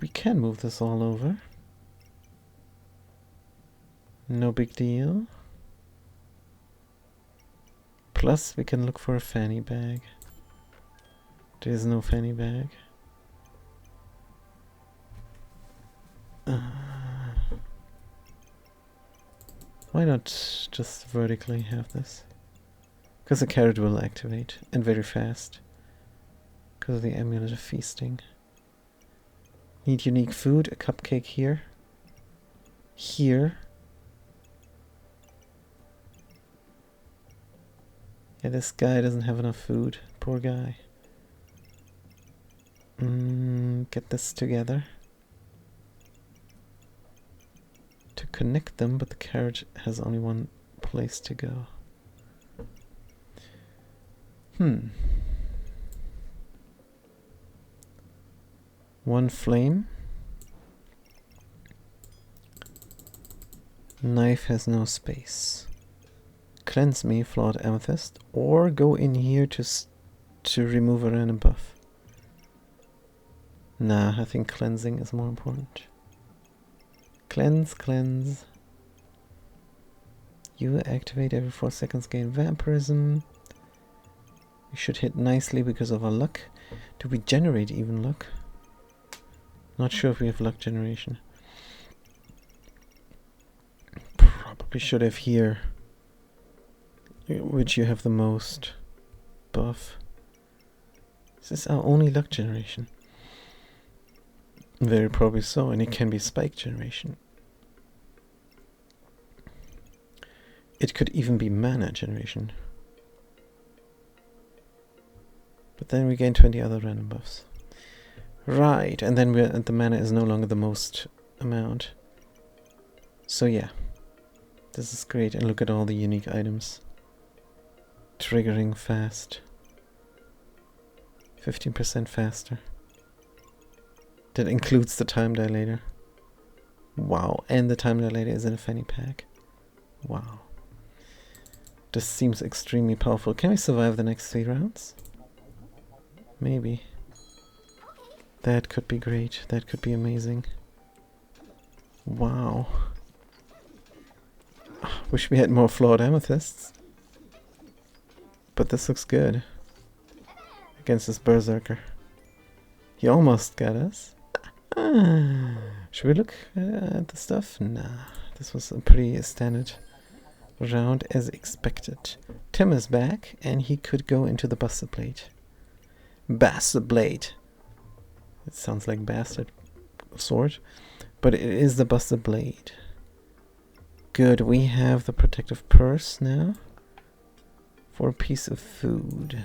We can move this all over. No big deal. Plus we can look for a fanny bag. There is no fanny bag. Why not just vertically have this? Because the carrot will activate, and very fast. Because of the amulet of feasting. Need unique food, a cupcake here. Here. Yeah, this guy doesn't have enough food. Poor guy. Get this together. To connect them, but the carriage has only one place to go. One flame. Knife has no space. Cleanse me, flawed amethyst, or go in here to remove a random buff. Nah, I think cleansing is more important. Cleanse, cleanse. You activate every 4 seconds, gain vampirism. We should hit nicely because of our luck. Do we generate even luck? Not sure if we have luck generation. Probably should have here. Which you have the most buff. Is this our only luck generation? Very probably so, and it can be spike generation. It could even be mana generation. But then we gain 20 other random buffs. Right, and then the mana is no longer the most amount. So yeah, this is great, and look at all the unique items. Triggering fast. 15% faster. That includes the time dilator. Wow, and the time dilator is in a fanny pack. Wow. This seems extremely powerful. Can we survive the next 3 rounds? Maybe. That could be great. That could be amazing. Wow. Wish we had more flawed amethysts. But this looks good. Against this berserker. He almost got us. Should we look at the stuff? Nah. This was a pretty standard round as expected. Tim is back and he could go into the Bastard Blade. Bastard Blade. It sounds like bastard sword. But it is the Bastard Blade. Good, we have the protective purse now. For a piece of food.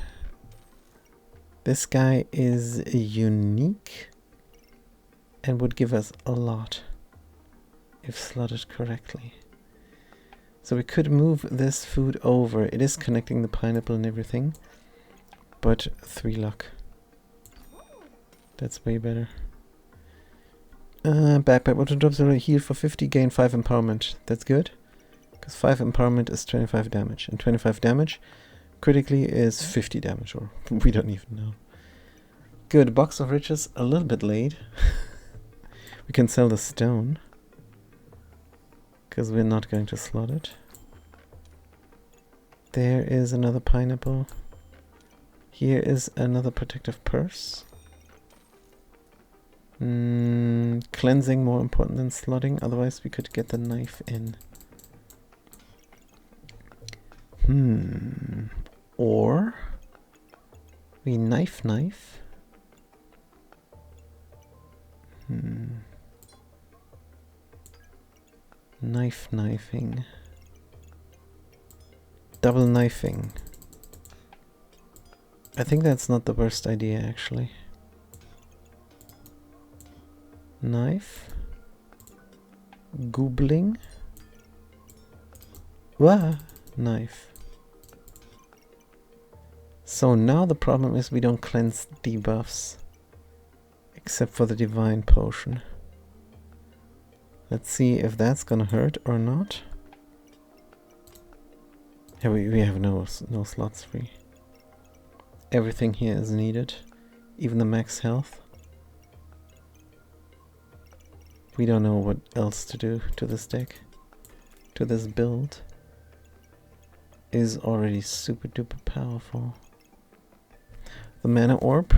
This guy is unique. And would give us a lot. If slotted correctly. So we could move this food over. It is connecting the pineapple and everything. But 3 luck. That's way better. Backpack. Water drops are heal for 50, gain 5 empowerment. That's good. Because 5 empowerment is 25 damage. And 25 damage critically is 50 damage. Or we don't even know. Good. Box of riches. A little bit late. We can sell the stone. Because we're not going to slot it. There is another pineapple. Here is another protective purse. Cleansing more important than slotting, otherwise we could get the knife in. Or we knife. Knifing. Double knifing. I think that's not the worst idea actually. Knife. Googling. Wah! Knife. So now the problem is we don't cleanse debuffs. Except for the divine potion. Let's see if that's gonna hurt or not. Yeah, we have no slots free. Everything here is needed. Even the max health. We don't know what else to do to this deck. To this build. Is already super duper powerful. The mana orb.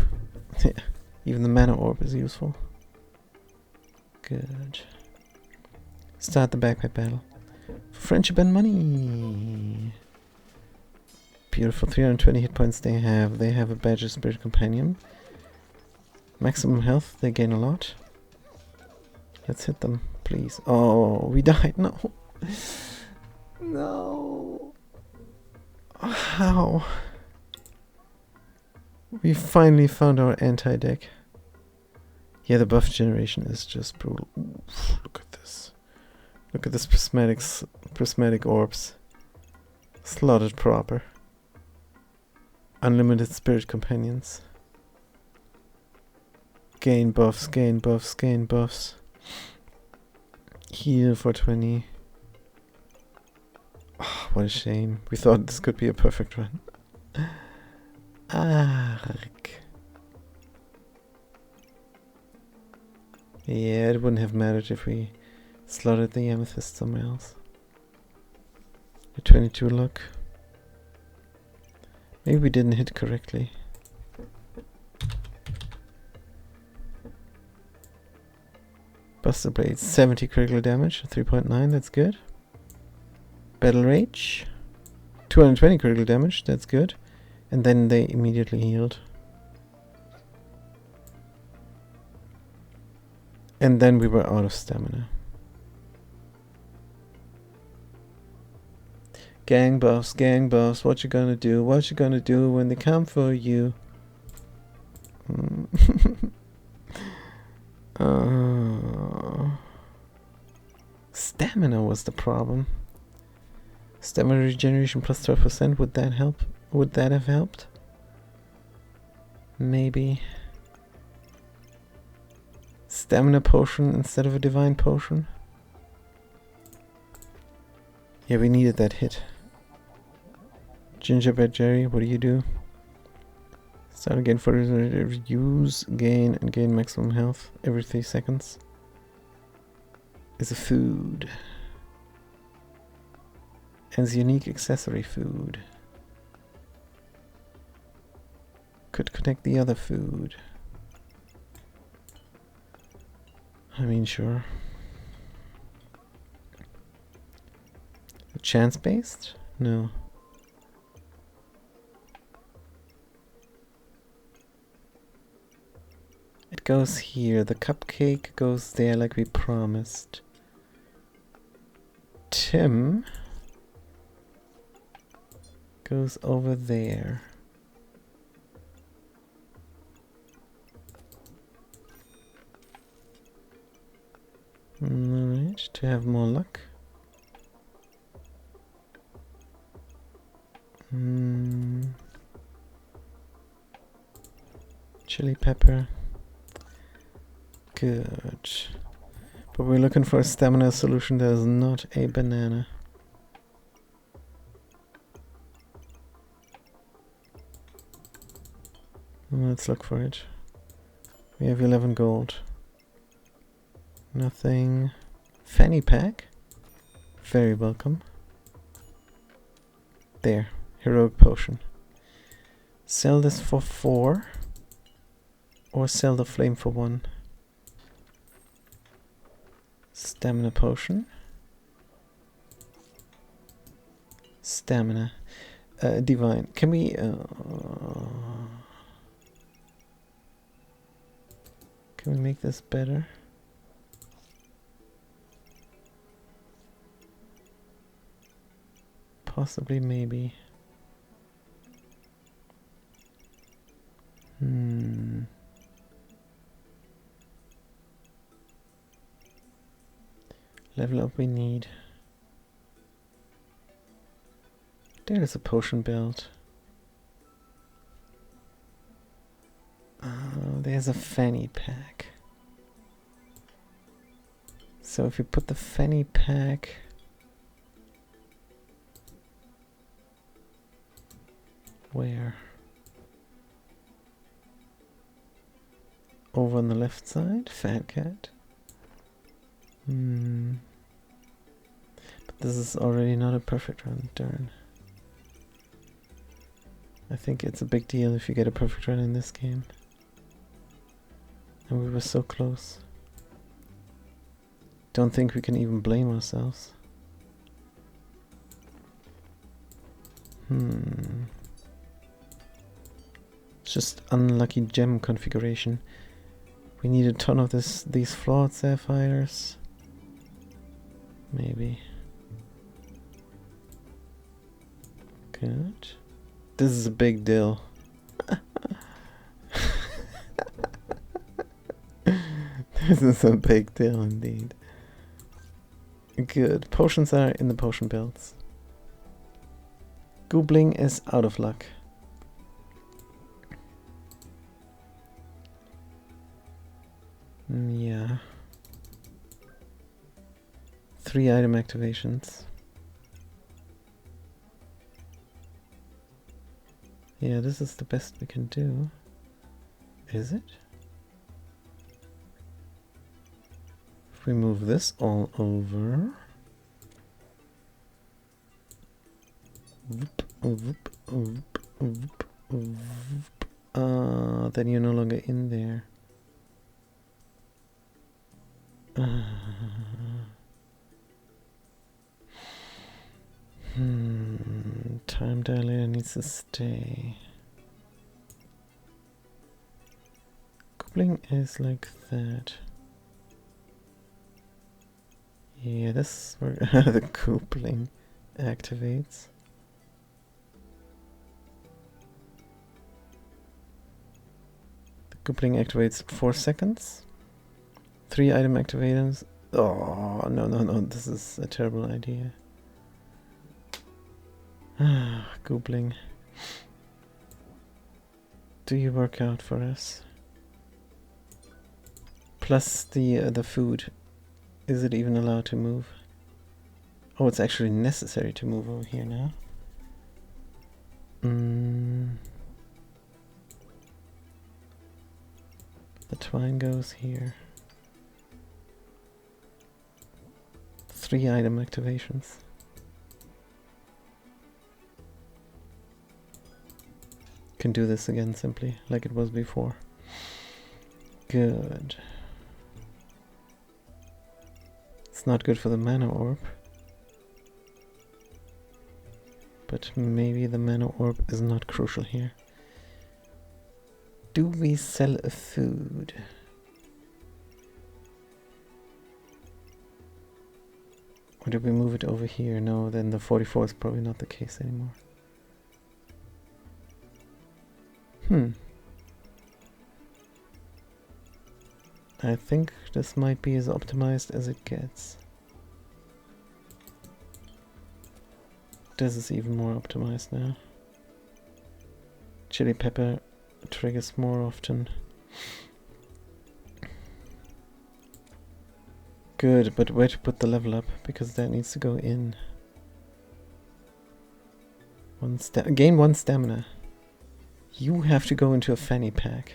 Even the mana orb is useful. Good. Start the backpack battle. For friendship and money. Beautiful. 320 hit points they have. They have a Badger Spirit Companion. Maximum health. They gain a lot. Let's hit them, please. Oh, we died. No. No. How? We finally found our anti-deck. Yeah, the buff generation is just brutal. Oof, look at this. Look at this prismatic orbs. Slotted proper. Unlimited spirit companions. Gain buffs, gain buffs, gain buffs. Heal for 20. Oh, what a shame. We thought this could be a perfect run. Arg. Yeah, it wouldn't have mattered if we slotted the amethyst somewhere else. A 22 luck. Maybe we didn't hit correctly. Buster Blade, 70 critical damage, 3.9, that's good. Battle Rage, 220 critical damage, that's good. And then they immediately healed. And then we were out of stamina. Gang buffs, what you gonna do? What you gonna do when they come for you? Stamina was the problem. Stamina regeneration plus 12%, would that help? Would that have helped? Maybe. Stamina potion instead of a divine potion? Yeah, we needed that hit. Gingerbread Jerry, what do you do? Start again for use, gain, and gain maximum health every 3 seconds. Is a food. As unique accessory food. Could connect the other food. I mean, sure. Chance based? No. It goes here. The cupcake goes there like we promised. Tim goes over there. Alright, to have more luck. Chili pepper. Good. But we're looking for a stamina solution that is not a banana. Let's look for it. We have 11 gold. Nothing. Fanny pack. Very welcome. There. Heroic potion. Sell this for 4. Or sell the flame for 1. Stamina potion. Stamina. Divine. Can we... can we make this better? Possibly, maybe. Level up we need. There's a potion belt. There's a fanny pack. So if we put the fanny pack where? Over on the left side, fat cat. But this is already not a perfect run, darn. I think it's a big deal if you get a perfect run in this game. And we were so close. Don't think we can even blame ourselves. It's just unlucky gem configuration. We need a ton of these flawed sapphires. Maybe. Good. This is a big deal. This is a big deal indeed. Good. Potions are in the potion belts. Goobling is out of luck. Yeah. 3 item activations. Yeah, this is the best we can do. Is it? If we move this all over. Whoop, whoop, whoop, whoop, whoop. Then you're no longer in there. Time dilator needs to stay. Goobling is like that. Yeah, this is where the Goobling activates. The Goobling activates 4 seconds. 3 item activators. Oh, no, no, no, this is a terrible idea. Goobling. Do you work out for us? Plus the food. Is it even allowed to move? Oh, it's actually necessary to move over here now. The twine goes here. 3 item activations. Can do this again simply, like it was before. Good. It's not good for the mana orb. But maybe the mana orb is not crucial here. Do we sell a food? Or do we move it over here? No, then the 44 is probably not the case anymore. I think this might be as optimized as it gets. This is even more optimized now. Chili pepper triggers more often. Good, but where to put the level up? Because that needs to go in. Gain 1 stamina. You have to go into a fanny pack.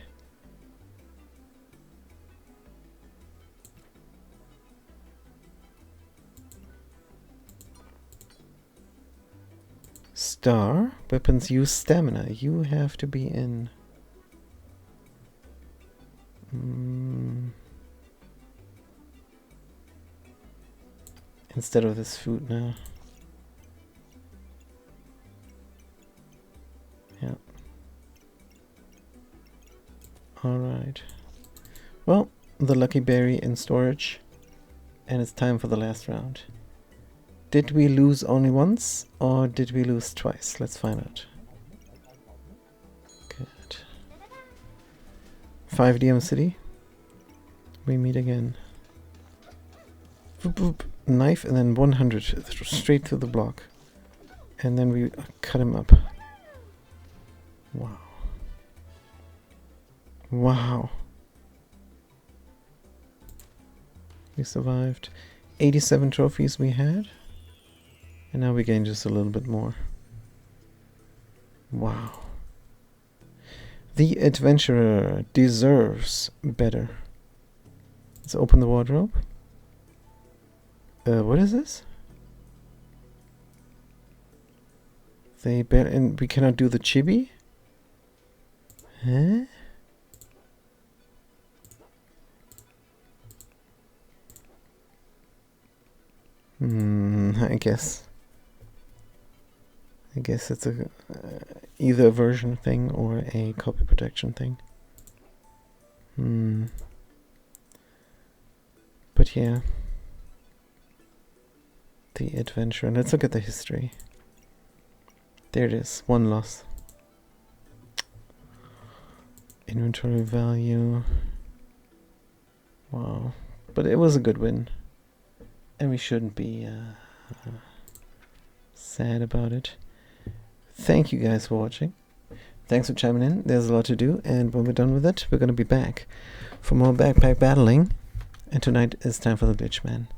Star. Weapons use stamina. You have to be in. Instead of this food now. Yeah. Alright. Well, the lucky berry in storage. And it's time for the last round. Did we lose only once or did we lose twice? Let's find out. Good. 5 DM City. We meet again. Boop, boop. Knife and then 100 straight through the block. And then we cut him up. Wow. Wow. We survived. 87 trophies we had. And now we gain just a little bit more. Wow. The adventurer deserves better. Let's open the wardrobe. What is this? And we cannot do the chibi? Huh? I guess it's a either a version thing or a copy protection thing. But yeah. The adventure. Let's look at the history. There it is. 1 loss. Inventory value. Wow. But it was a good win. And we shouldn't be sad about it. Thank you guys for watching. Thanks for chiming in. There's a lot to do. And when we're done with it, we're going to be back for more backpack battling. And tonight is time for the Glitch Man.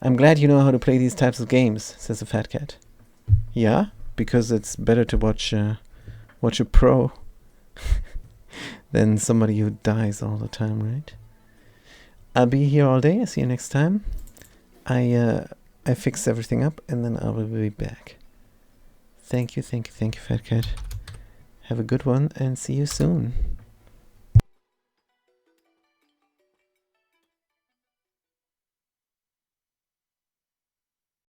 I'm glad you know how to play these types of games, says the fat cat. Yeah, because it's better to watch a pro than somebody who dies all the time, right? I'll be here all day. I'll see you next time. I fix everything up and then I will be back. Thank you, fat cat. Have a good one and see you soon.